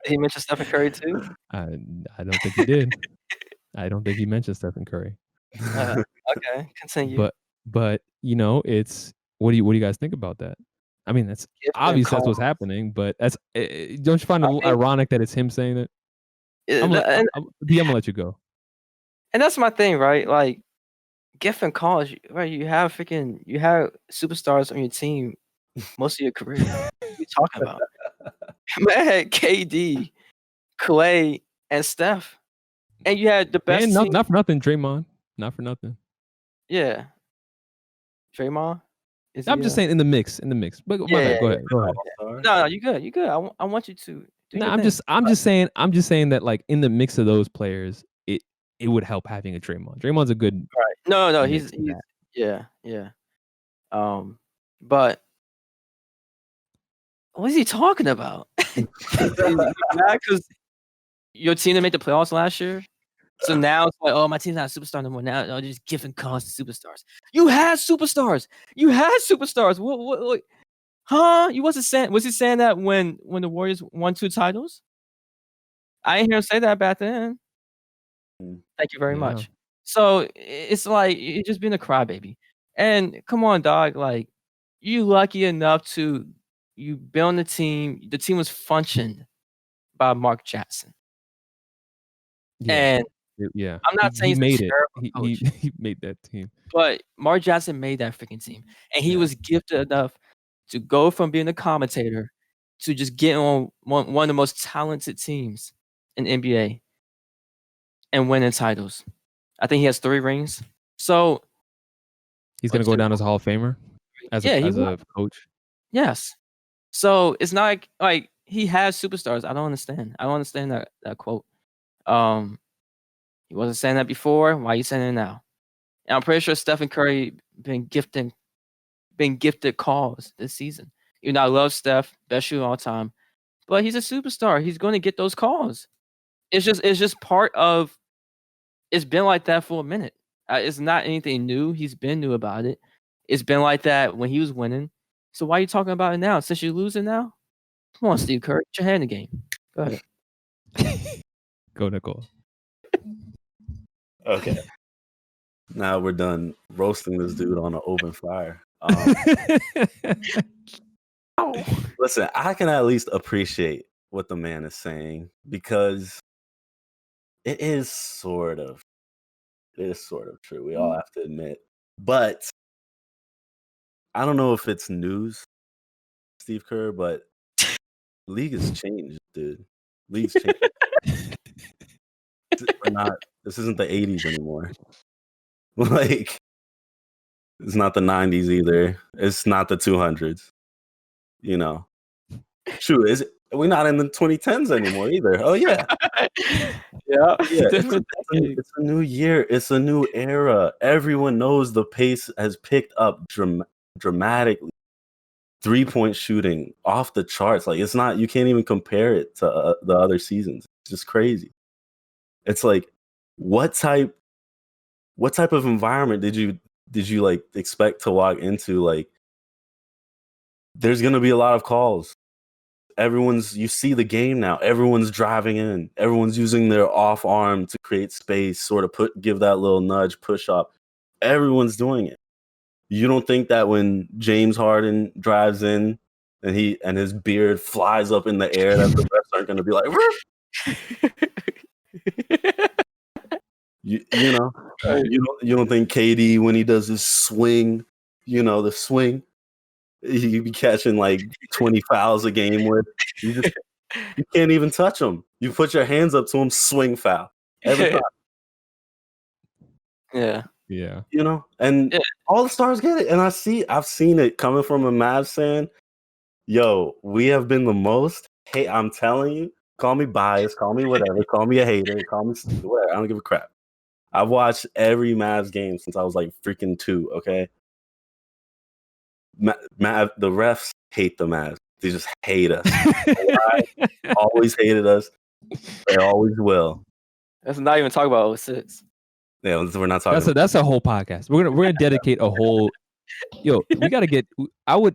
He mentioned Stephen Curry too? I don't think he did. I don't think he mentioned Stephen Curry. Okay, continue. But you know, it's what do you guys think about that? I mean, that's obvious. That's what's happening. But don't you find it ironic that it's him saying that? Eh, I'm tha- gonna, and, B, I'm gonna let you go. and that's my thing, right? Like Giffen college, right? You have superstars on your team most of your career. What are you talking about? Man had KD, Clay, and Steph, and you had the best And team. not for nothing, Draymond. Not for nothing. Yeah, Draymond. Is I'm he? just saying in the mix. But my Yeah, bad. Go yeah, ahead. Go ahead. All-star? No, you good. You good. I want you to do No, your I'm thing. just saying that like in the mix of those players, it would help having a Draymond. Draymond's a good Right. No. mix He's of that. yeah. But what is he talking about? You mad because your team didn't make the playoffs last year? So now it's like, oh, my team's not a superstar no more. Now I'm just giving cause to superstars. You had superstars. What? Huh? You wasn't saying? Was he saying that when the Warriors won 2 titles? I didn't hear him say that back then. Mm. Thank you very Yeah. much. So it's like you're just being a crybaby. And come on, dog. Like you lucky enough to you been on the team. The team was functioned by Mark Jackson. Yeah. And Yeah. I'm not saying He he's made a it. terrible coach, He made that team. but Mark Jackson made that freaking team. And he Yeah. was gifted enough to go from being a commentator to just getting on one of the most talented teams in NBA and winning titles. I think he has 3 rings. So He's gonna go down as a Hall of Famer as yeah, a coach. yes. So it's not like he has superstars. I don't understand. I don't understand that quote. He wasn't saying that before. Why are you saying it now? And I'm pretty sure Stephen Curry been gifted calls this season. You know, I love Steph, best shooter of all time, but he's a superstar. He's going to get those calls. It's just part of. It's been like that for a minute. It's not anything new. He's been new about it. It's been like that when he was winning. So why are you talking about it now? Since you're losing now? Come on, Steve Kerr, get your hand in the game. Go ahead. Go, Nicole. Okay. Now we're done roasting this dude on an open fire. Listen, I can at least appreciate what the man is saying because it is sort of true. We all have to admit. But I don't know if it's news, Steve Kerr, but league has changed, dude. League's changed. This isn't the 80s anymore. Like, it's not the 90s either. It's not the 200s. You know. Shoot, we're not in the 2010s anymore either. Oh yeah. Yeah. It's a new year. It's a new era. Everyone knows the pace has picked up dramatically. 3-point shooting off the charts. Like it's not. You can't even compare it to the other seasons. It's just crazy. It's like, what type of environment did you like expect to walk into? Like, there's gonna be a lot of calls. You see the game now. Everyone's driving in. Everyone's using their off arm to create space, sort of give that little nudge, push up. Everyone's doing it. You don't think that when James Harden drives in and his beard flies up in the air that the refs aren't going to be like, you know, you don't think KD when he does his swing, the swing, you be catching like 20 fouls a game with. You can't even touch him. You put your hands up to him, swing foul every time. Yeah. Yeah. And all the stars get it. And I've seen it coming from a Mavs fan. Yo, we have been the most. Hey, I'm telling you, call me biased, call me whatever, call me a hater, call me stupid, whatever. I don't give a crap. I've watched every Mavs game since I was like freaking 2. Okay. The refs hate the Mavs. They just hate us. Always hated us. They always will. Let's not even talk about 06. Yeah, we're not talking. That's a whole podcast. We're gonna dedicate a whole. Yo, we gotta get. Our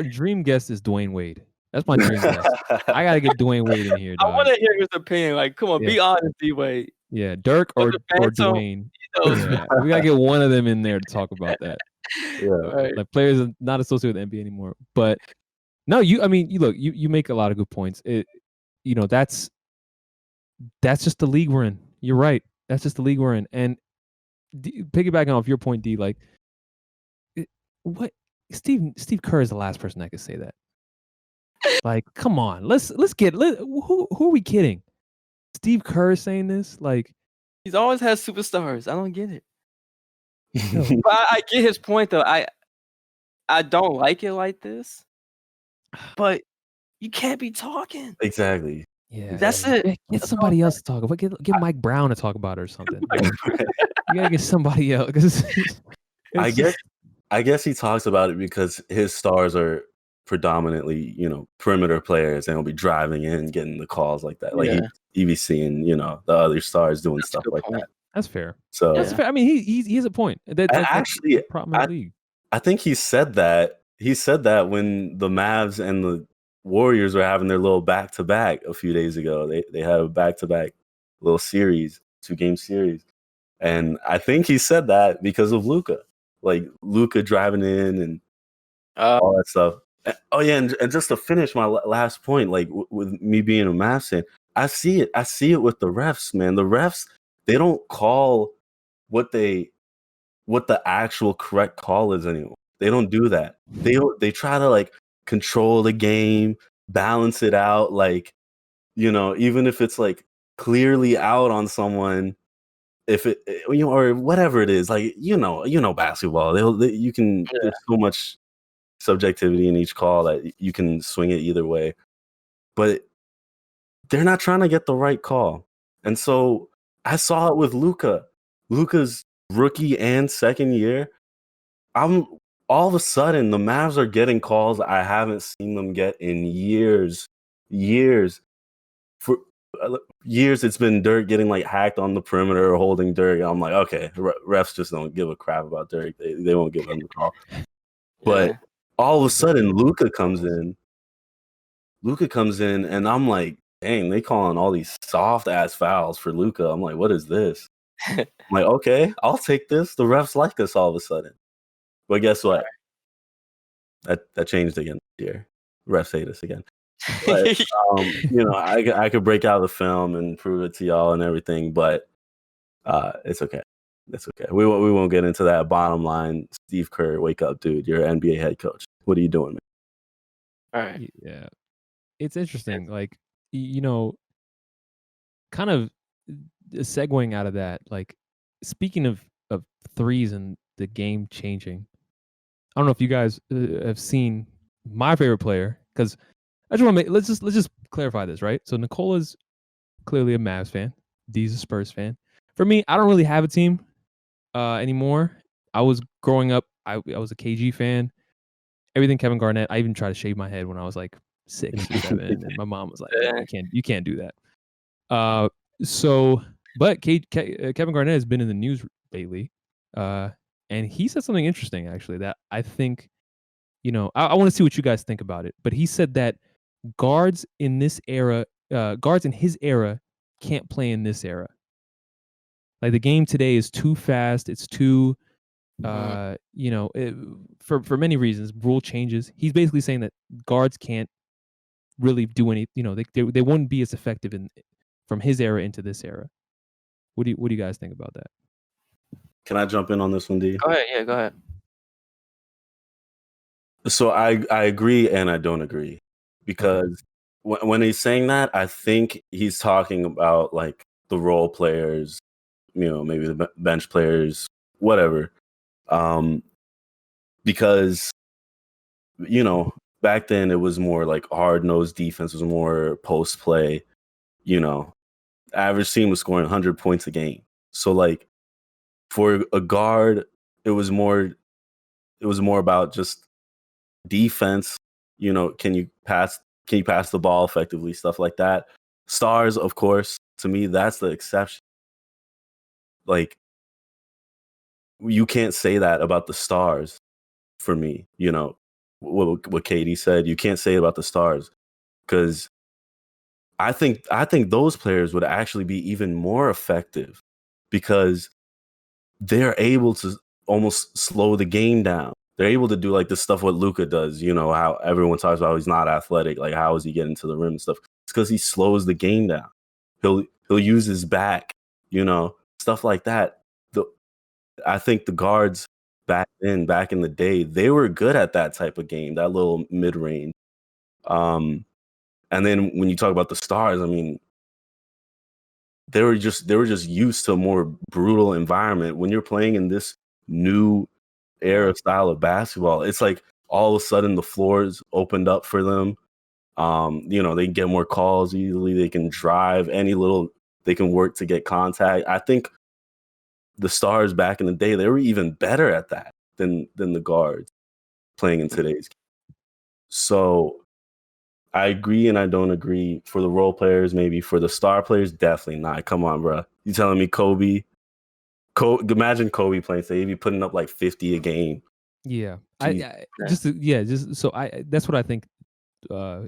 dream guest is Dwayne Wade. That's my dream guest. I gotta get Dwayne Wade in here. I Dog. want to hear his opinion. Like, come on, be honest, D-Wade. Yeah, Dirk or Dwayne. Yeah, we gotta get one of them in there to talk about that. Yeah, right. Like players are not associated with the NBA anymore. But no, you make a lot of good points. That's that's just the league we're in. You're right. That's just the league we're in. And piggybacking off your point, D, like, what Steve Kerr is the last person that could say that. Like, come on, let's get who are we kidding? Steve Kerr is saying this, like, He's always had superstars. I don't get it. yo, But I get his point though. I don't like it like this, but you can't be talking. Exactly. yeah, That's it. Get That's all somebody I'm else to talk about. Get Mike Brown to talk about it or something. Like, Right. you gotta get somebody else. 'Cause I it's guess just- I guess he talks about it because his stars are predominantly, perimeter players, and he'll be driving in, getting the calls like that. Like Yeah. he be seeing, the other stars doing That's a stuff good like point. that. that's fair. So That's Yeah. fair. I mean, he has a point. That's actually, the problem in the league. I think he said that. He said that when the Mavs and the Warriors were having their little back-to-back a few days ago. They had a back-to-back little series, 2-game series. And I think he said that because of Luka. Like Luka driving in and all that stuff. Oh yeah, and just to finish my last point, like with me being a Mavs fan, I see it. I see it with the refs, man. The refs, they don't call what the actual correct call is anymore. They don't do that. They try to like control the game, balance it out, like, even if it's like clearly out on someone, if it, or whatever it is, like, basketball, you can, Yeah. there's so much subjectivity in each call that you can swing it either way, but they're not trying to get the right call. And so I saw it with Luka's rookie and second year. All of a sudden the Mavs are getting calls I haven't seen them get in years. For years, it's been Dirk getting like hacked on the perimeter or holding Dirk. I'm like, okay, refs just don't give a crap about Dirk. They won't give him the call. But Yeah. all of a sudden, Luka comes in, and I'm like, dang, they calling all these soft ass fouls for Luka. I'm like, what is this? I'm like, okay, I'll take this. The refs like us all of a sudden. But guess what? That changed again this year. Refs hate us again. But I could break out the film and prove it to y'all and everything, but it's okay. It's okay. We won't get into that. Bottom line, Steve Kerr, wake up, dude. You're an NBA head coach. What are you doing, man? All right. Yeah, it's interesting. Like, kind of segueing out of that. Like, speaking of threes and the game changing, I don't know if you guys have seen my favorite player, because I just want to let's just clarify this, right? So Nicola's clearly a Mavs fan. D's a Spurs fan. For me, I don't really have a team anymore. I was growing up, I was a KG fan. Everything Kevin Garnett. I even tried to shave my head when I was like 6 or 7, and my mom was like, "No, you can't do that." But Kevin Garnett has been in the news lately, and he said something interesting actually that I think, I want to see what you guys think about it. But he said that guards in his era can't play in this era. Like, the game today is too fast. It's too, for many reasons, rule changes. He's basically saying that guards can't really do any, they wouldn't be as effective from his era into this era. What do you guys think about that? Can I jump in on this one, D? Go ahead. Yeah, go ahead. So I agree and I don't agree, because when he's saying that, I think he's talking about like the role players, maybe the bench players, whatever. Because back then it was more like hard-nosed defense, was more post play. Average team was scoring 100 points a game. So like for a guard, it was more about just defense. Can you pass the ball effectively, stuff like that. Stars, of course, to me, that's the exception. Like, you can't say that about the stars for me. What Katie said, you can't say it about the stars, because I think those players would actually be even more effective, because they're able to almost slow the game down. They're able to do like the stuff what Luka does, how everyone talks about he's not athletic, like how is he getting to the rim and stuff. It's because he slows the game down. He'll He'll use his back, stuff like that. I think the guards back in the day, they were good at that type of game, that little mid range. And then when you talk about the stars, I mean, they were just used to a more brutal environment. When you're playing in this new era style of basketball, it's like all of a sudden the floors opened up for them. They get more calls easily. They can drive they can work to get contact. I think the stars back in the day, they were even better at that than the guards playing in today's game. So I agree and I don't agree. For the role players, maybe. For the star players, definitely not. Come on, bro. You telling me Kobe? Imagine Kobe playing today. He'd be putting up like 50 a game. Yeah. Jeez. That's what I think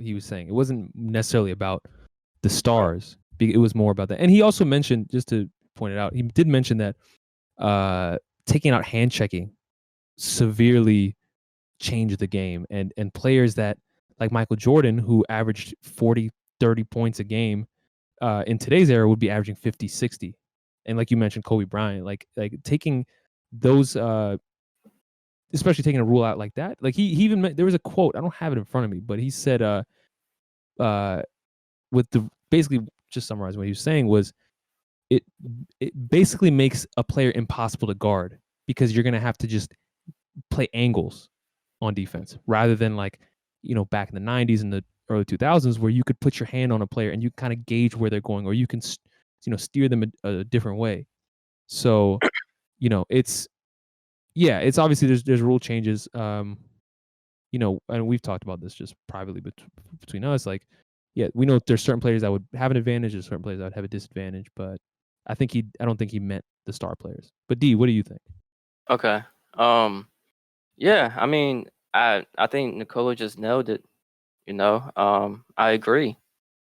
he was saying. It wasn't necessarily about the stars. It was more about that. And he also mentioned, just to point it out, he did mention that taking out hand checking severely changed the game, and players that like Michael Jordan, who averaged 40, 30 points a game, in today's era would be averaging 50, 60. And like you mentioned, Kobe Bryant, like taking those, especially taking a rule out like that. Like he even there was a quote, I don't have it in front of me, but he said, with the basically just summarizing what he was saying was, it basically makes a player impossible to guard because you're gonna have to just play angles on defense rather than like, back in the 90s and the early 2000s where you could put your hand on a player and you kind of gauge where they're going, or you can steer them a different way. So it's obviously there's rule changes, and we've talked about this just privately between us, like, yeah, we know there's certain players that would have an advantage, there's certain players that would have a disadvantage, but I don't think he meant the star players. But D, what do you think? Okay. Yeah, I mean, I think Nicola just nailed it. I agree.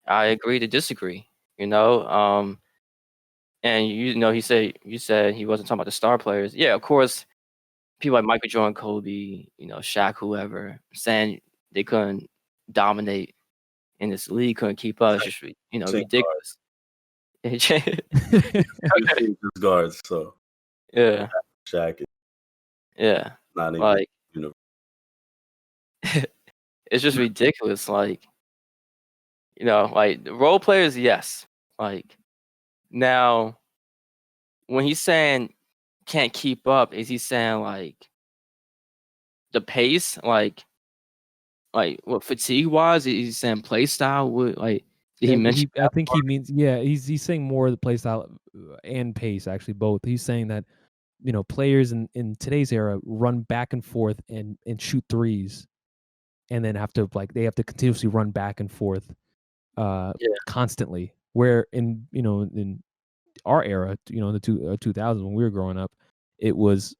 I agree to disagree. And you said he wasn't talking about the star players. Yeah, of course, people like Michael Jordan, Kobe, Shaq, whoever, saying they couldn't dominate in this league, couldn't keep up. It's just ridiculous. Just guards, so Yeah, Shaq is yeah. not even Like, universe. it's just ridiculous. Like, like the role players, yes. Like, now, when he's saying can't keep up, is he saying like the pace, like what fatigue wise? Is he saying play style? Did he mention? I think he means, he's saying more of the play style and pace, actually both. He's saying that players in today's era run back and forth and shoot threes, and then they have to continuously run back and forth constantly. Where in our era, in the 2000s when we were growing up, it was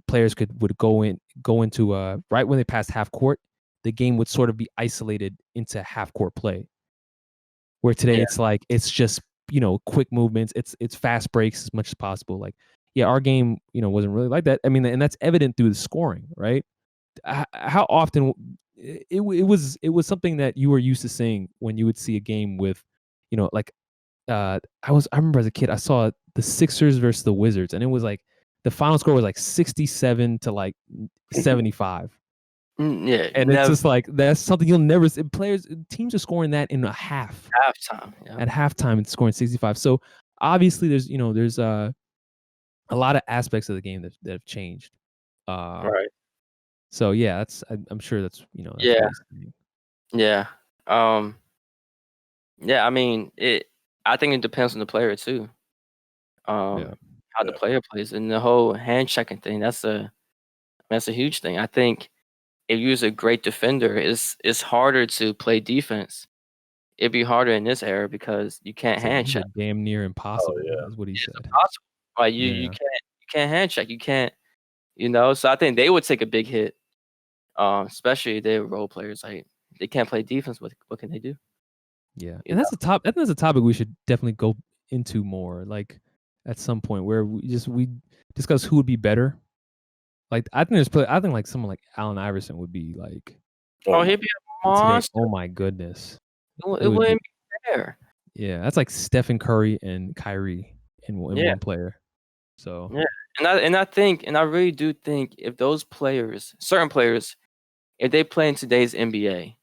players would go into right when they passed half court, the game would sort of be isolated into half court play. Where today it's like it's just quick movements, it's fast breaks as much as possible. Like, yeah, our game wasn't really like that. I mean, and that's evident through the scoring, right? How often it was something that you were used to seeing when you would see a game with, like, I remember as a kid I saw the Sixers versus the Wizards, and it was like the final score was like 67 to like 75. Yeah, And it's just like that's something you'll never see. Teams are scoring that in a half. halftime. Yeah. At halftime, it's scoring 65. So obviously, there's a lot of aspects of the game that have changed. Right. So yeah, I'm sure that's that's what Yeah. he's saying. Yeah. Yeah. I mean, I think it depends on the player too. How the player plays, and the whole hand checking thing. That's a huge thing. I think if you're a great defender, it's harder to play defense. It'd be harder in this era because you can't hand check. Damn near impossible. yeah. Is what he It's said. impossible. Like you can't hand check. You can't. So I think they would take a big hit. Especially if they're role players. Like they can't play defense. What can they do? Yeah, and that's I think that's a topic we should definitely go into more, like at some point, where we discuss who would be better. Like I think like someone like Allen Iverson would be like, Oh, he'd be a today. monster. Oh my goodness, It wouldn't be fair. Yeah, that's like Stephen Curry and Kyrie in Yeah. one player. So Yeah. And I really do think if those players, certain players, if they play in today's NBA,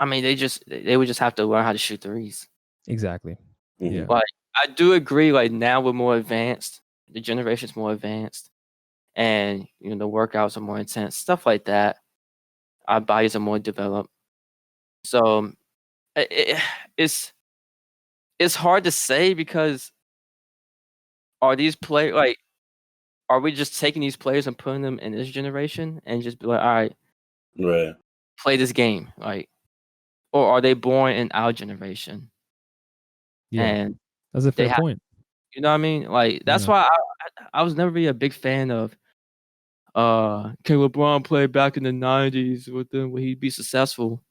I mean, they would just have to learn how to shoot threes. exactly. Mhm. Yeah. Like, I do agree, like, now we're more advanced, the generation's more advanced, and, you know, the workouts are more intense, stuff like that. Our bodies are more developed. So, I it's hard to say because are these are we just taking these players and putting them in this generation and just be like, "Alright, Right. play this game," like, or are they born in our generation Yeah. and That's a they fair have, point. you know what I mean? Like, that's Yeah. why I was never really a big fan of, can LeBron play back in the '90s with them? Will he be successful?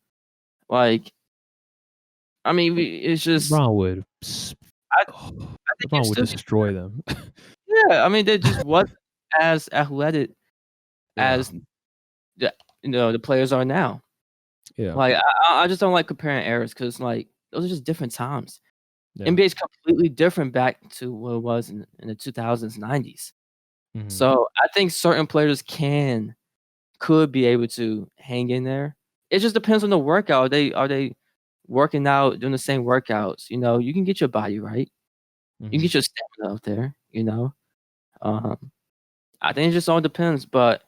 Like, I mean, it's just LeBron would I oh, I think you LeBron would still get, destroy them. yeah, I mean, they just wasn't as athletic Yeah. as the the players are now. Yeah. Like, I just don't like comparing eras because, like, those are just different times. Yeah. NBA is completely different back to what it was in the 2000s, '90s. Mhm. So, I think certain players could be able to hang in there. It just depends on the workout. Are they working out, doing the same workouts? You know, you can get your body right. You can Mhm. get your stamina up there, you know? Um, I think it just all depends, but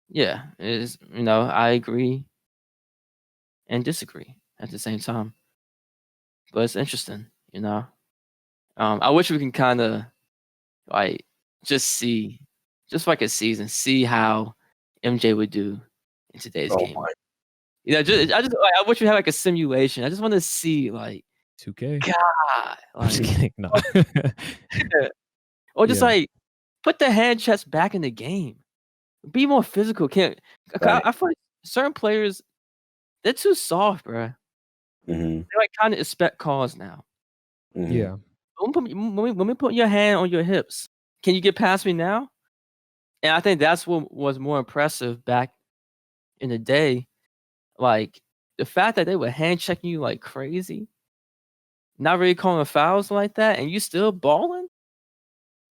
yeah, I agree and disagree at the same time. But it's interesting, you know? I wish we can kinda, like, just see just for like a season, see how MJ would do in today's Oh game. my. You know, I wish we had, like, a simulation. I just wanna see, like, 2K. God, I'm just like, kidding. No. or just, Yeah. like, put the hand checks back in the game. Be more physical. Can't Right. I feel like certain players, they're too soft, bruh. Mhm. They, like, kinda expect calls now. Mhm. Yeah. When we put your hand on your hips, can you get past me now? And I think that's what was more impressive back in the day. Like, the fact that they were hand checking you like crazy, not really calling fouls like that, and you still balling?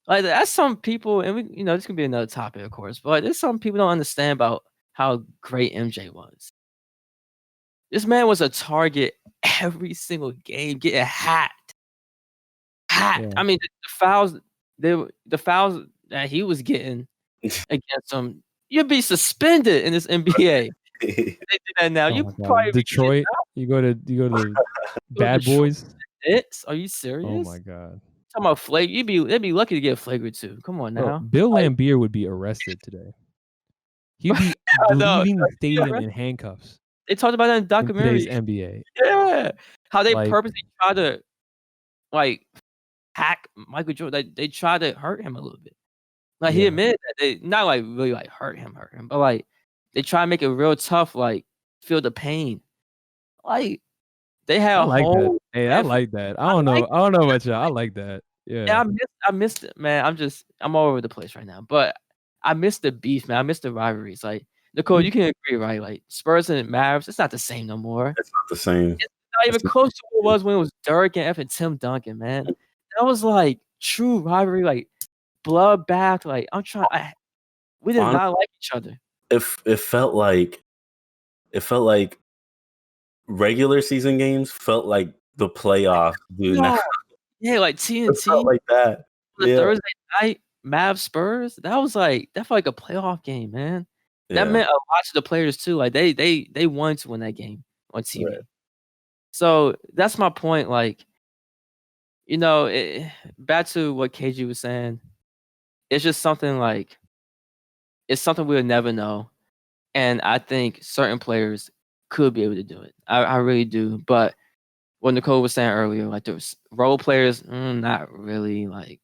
Like, that's some people, and this could be another topic, of course, but there's some people don't understand about how great MJ was. This man was a target every single game, getting hacked. Hacked. Yeah. I mean, the fouls that he was getting against him, you'd be suspended in this NBA. They do that now, Oh you my probably god. be kicked Detroit. You go to the out the Bad Boys. Knicks. Are you Oh serious? my god. Talking about they'd be lucky to get a flagrant 2. Come on Bro, now. Bill Like, Lambier would be arrested today. He'd be I know. leaving the Yeah, stadium in handcuffs they talked about that in the in today's documentary. NBA. Yeah. How they Like, purposely try to, like, hack Michael Jordan. They try to hurt him a little bit. Like, he yeah. admitted that they not, like, really, like, hurt him, but, like, they try to make it real tough, like, feel the pain. Like, they had I a like that. whole Hey, I effort. like that. I I don't know. like I don't know about y'all. I like that. Yeah, Yeah. I missed it, man. I'm all over the place right now, but I miss the beef, man. I miss the rivalries. Like, Nicole, Me you can agree, right? Like, Spurs and Mavs, it's not the same no more. It's not the same. It's not even It's not close to what it the was when it was Dirk and effing Tim Duncan, man. That was like true rivalry, like bloodbath. Like, we did same. not like each other. It felt like regular season games felt like the playoffs do now. No, yeah, like It felt TNT like that. the Yeah. Thursday night Mavs Spurs. That felt like a playoff game, man. That Yeah. meant a lot to the players too. Like they wanted to win that game on TV. Right. So that's my point. Like, back to what KG was saying. It's just something like it's something we'll never know, and I think certain players could be able to do it. I really do. But what Nicole was saying earlier, like there's role players, not really. Like,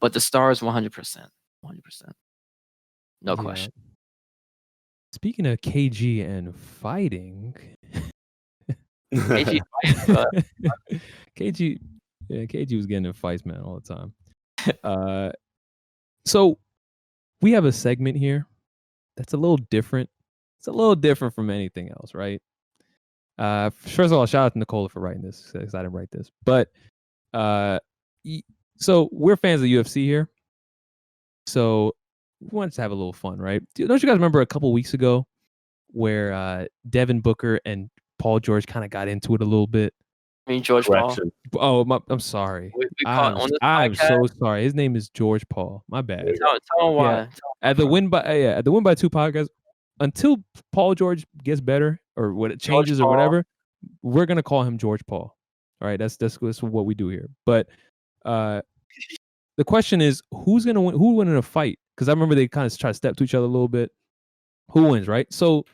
but the stars, 100%, 100%, no Yeah. question. Speaking of KG and fighting, KG fighting, KG, yeah, KG was getting in fights, man, all the time. So we have a segment here that's a little different. It's a little different from anything else, right? First of all, shout out to Nicola for writing this because I didn't write this. But so we're fans of UFC here. So we wanted to have a little fun, right? Don't you guys remember a couple weeks ago where Devin Booker and Paul George kind of got into it a little bit? I mean, George Paul. Correction. Oh, I'm sorry. We caught on this I'm podcast. so sorry. His name is George Paul. My bad. Tell him why. Yeah. At the Win by Two podcast, until Paul George gets better or what it changes or whatever, we're gonna call him George Paul. All right, that's what we do here. But the question is, who's gonna win? Who win in a fight? Because I remember they kind of try to step to each other a little bit. Who wins, right? So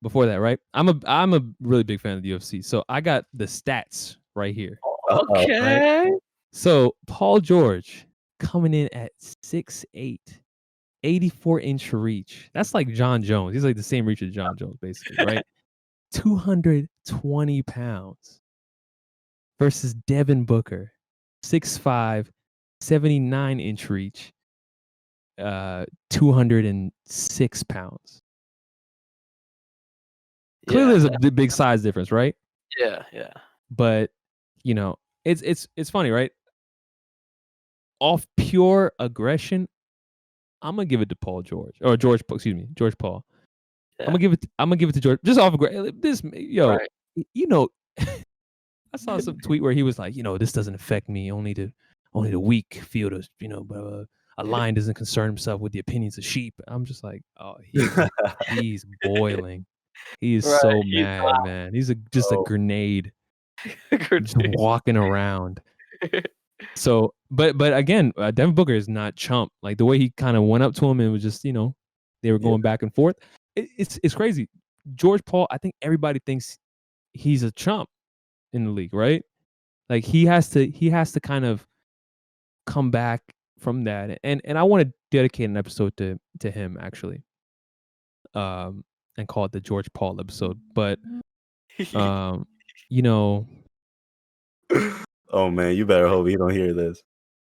before that, right? I'm a really big fan of the UFC, so I got the stats right here. Okay. Right? So Paul George coming in at 6'8", 84-inch reach. That's like John Jones. He's like the same reach as John Jones, basically, right? 220 pounds versus Devin Booker, 6'5", 79-inch reach, 206 pounds. Clearly, there's a big size difference, right? Yeah. But it's funny, right? Off pure aggression, I'm gonna give it to Paul George or George. Excuse me, George Paul. Yeah. I'm gonna give it to George. Just off this, Right. I saw some tweet where he was like, this doesn't affect me. Only the weak feel to, a lion doesn't concern himself with the opinions of sheep. I'm just like, oh, he's boiling. He is so mad, man. He's just a grenade, just walking around. So, but again, Devin Booker is not chump. Like the way he kind of went up to him and was just, they were going back and forth. It's crazy. George Paul, I think everybody thinks he's a chump in the league, right? Like he has to kind of come back from that. And I want to dedicate an episode to him actually. And call it the George Paul episode. But Oh man, you better hope he don't hear this.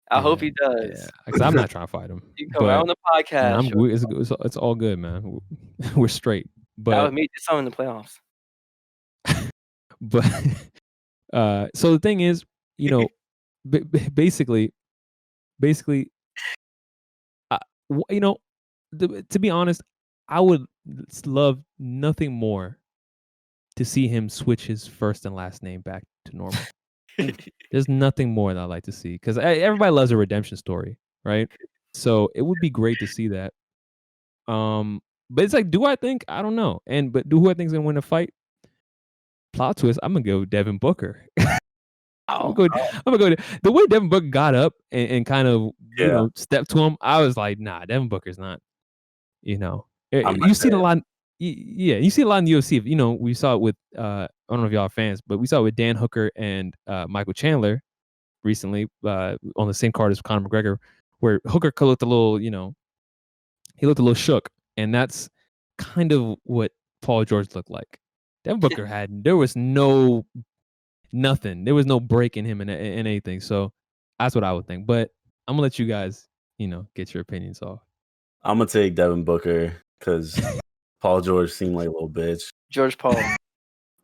I hope he does. Yeah, because I'm not trying to fight him. You come out on the podcast. It's all good, man. We're straight. But that would meet some in the playoffs. But so the thing is, basically, to be honest, I would love nothing more to see him switch his first and last name back to normal. There's nothing more that I like to see because everybody loves a redemption story, right? So it would be great to see that. But it's like, do I think? I don't know. But who I think is gonna win the fight? Plot twist. I'm gonna go Devin Booker. I'm gonna go. The way Devin Booker got up and kind of stepped to him, I was like, nah, Devin Booker's not. You see it a lot. Yeah, you see a lot in the UFC. We saw it with I don't know if y'all are fans, but we saw it with Dan Hooker and Michael Chandler recently on the same card as Conor McGregor, where Hooker looked a little, he looked a little shook, and that's kind of what Paul George looked like. Devin Booker there was nothing. There was no break in him in anything. So that's what I would think. But I'm gonna let you guys, get your opinions off. I'm gonna take Devin Booker because Paul George seemed like a little bitch. George Paul.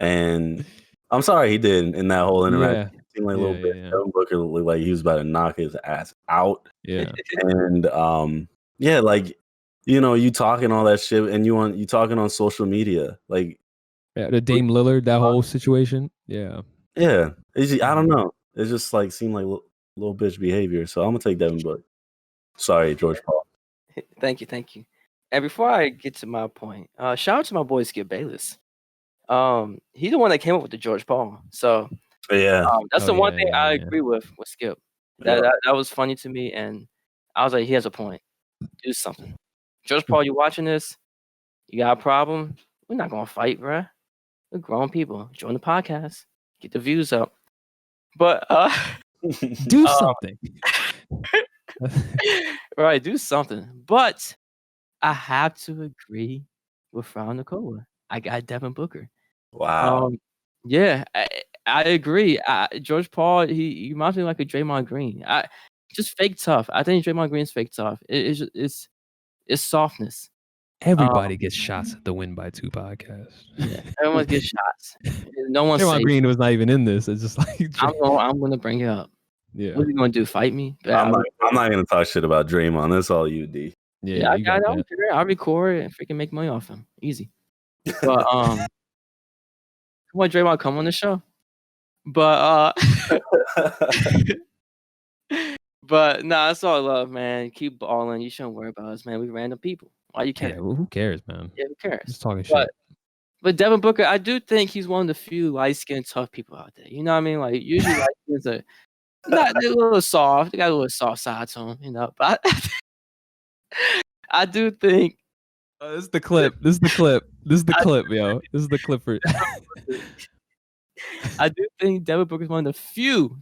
And I'm sorry he did in that whole interaction. Yeah. He seemed like a little bitch. Devin Booker looked like he was about to knock his ass out. Yeah. And like you talking all that shit and you talking on social media. Like the Dame Lillard, that whole situation. Yeah. Yeah. I don't know. It just like seemed like little bitch behavior. So I'm gonna take Devin Booker. Sorry, George Paul. Thank you. And before I get to my point, shout out to my boy Skip Bayless. He's the one that came up with the George Paul. So that's the one thing I agree with Skip. That was funny to me, and I was like, he has a point. Do something. George Paul, you watching this? You got a problem? We're not gonna fight, bruh. We're grown people. Join the podcast. Get the views up. But do something. Right, do something. But I have to agree with Frau Nicola. I got Devin Booker. Wow. Yeah, I agree. George Paul, he reminds me like a Draymond Green. Just fake tough. I think Draymond Green's fake tough. It's softness. Everybody gets shots at the Win by 2 podcast. Yeah, everyone gets shots. No one's Draymond safe. Green was not even in this. It's just like I'm gonna bring it up. yeah, What are you gonna do? Fight me? I'm not gonna talk shit about Draymond. That's all you, D. Yeah, I you got got it. that. I'll record and freaking make money off him. Easy. But come on, Draymond, come on the show. But but nah, it's all love, man. Keep balling. You shouldn't worry about us, man. We random people. Why you care? Yeah, well, who cares, man? Yeah, who cares? Just talking shit. But Devin Booker, I do think he's one of the few light-skinned tough people out there. You know what I mean? Like usually light skins are they're a little soft. They got a little soft side to them, you know. But I do think This is the clip. This is the clip. This is the clip, yo. This is the clip for. I do think Devin Booker is one of the few,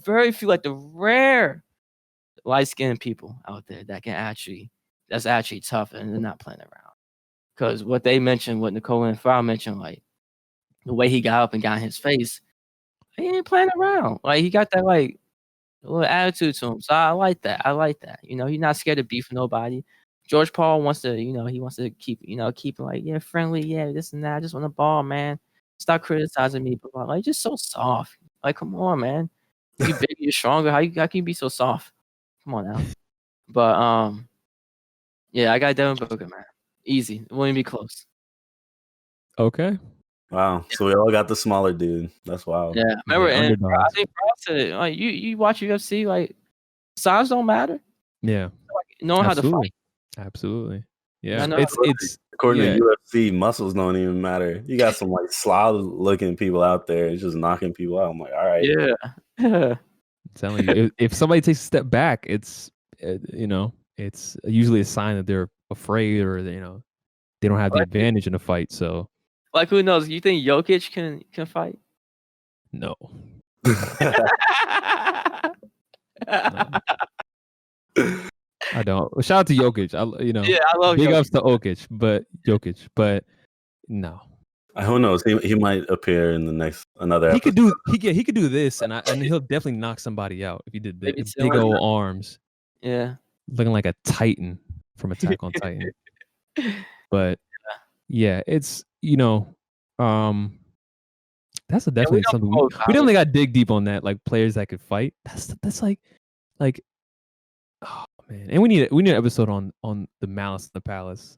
very few, like the rare light-skinned people out there that that's actually tough and they're not playing around. Because what they mentioned, what Nicole and Farrell mentioned, like the way he got up and got in his face, he ain't playing around. Like he got that like little attitude to him. So I like that. You know, he's not scared to beef with nobody. George Paul wants to, he wants to keep like, yeah, friendly, yeah, this and that. I just want the ball, man. Stop criticizing me, but like just so soft. Like, come on, man. You bigger, you're stronger. How can you be so soft? Come on now. But yeah, I got Devin Booker, man. Easy. It wouldn't be close. Okay. Wow. So we all got the smaller dude. That's wild. Yeah. Remember, Yeah, and underdogs. I think Ross said, like, you watch UFC, like size don't matter. Yeah. Like, knowing how to fight. Absolutely. Yeah. I know. It's According yeah. to UFC, muscles don't even matter. You got some like slob looking people out there. It's just knocking people out. I'm like, all right. Yeah. I'm telling you, if somebody takes a step back, it's it's usually a sign that they're afraid or they don't have the advantage in a fight. So like, who knows? You think Jokic can fight? no. I don't. Shout out to Jokic. Yeah, I love big Jokic. ups to Jokic, but no. Who knows? He might appear in the next another. He episode. could do this, and he'll definitely knock somebody out if he did Maybe this. Big old arms, Yeah. looking like a Titan from Attack on Titan. But yeah, it's that's definitely something we definitely got to dig deep on that. Like players that could fight. That's like oh man, and we need an episode on the Malice in the Palace,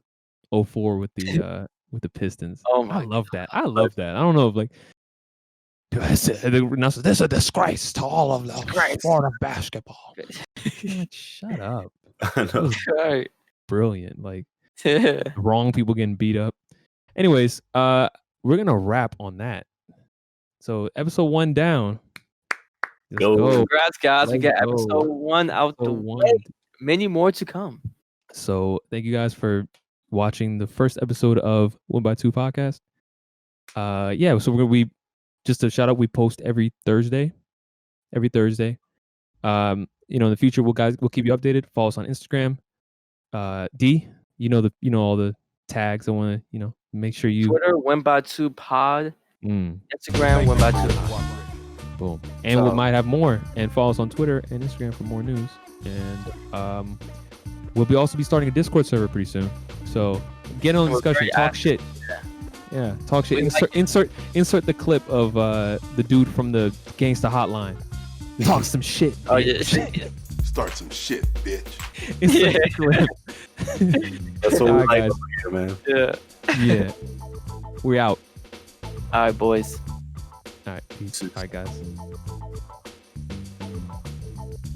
04 with the Pistons. Oh I love that. I don't know if like this is a disgrace to all of the sport of basketball. Man, shut up. I know. Right. Brilliant. Like Yeah. wrong people getting beat up. Anyways, we're gonna wrap on that. So episode 1 down. Let's go. Congrats, guys. We Let's got go. episode 1 out the way. Many more to come. So thank you guys for watching the first episode of 1x2 podcast. Yeah, so we're gonna be just a shout out. We post every Thursday. In the future, we'll keep you updated. Follow us on Instagram. D, all the tags. I want to make sure you Twitter 1x2 pod. Instagram 1x2. Boom. And we might have more. And follow us on Twitter and Instagram for more news. And we'll also be starting a Discord server pretty soon. So get on the discussion. Talk shit. Yeah, talk shit. Insert the clip of the dude from the Gangsta Hotline. Talk some shit. Oh yeah. Start some shit, bitch. Insert the clip. That's what All we right, like guys. over here, man. Yeah. We're out. All right, boys. All right. Peace. All right, guys.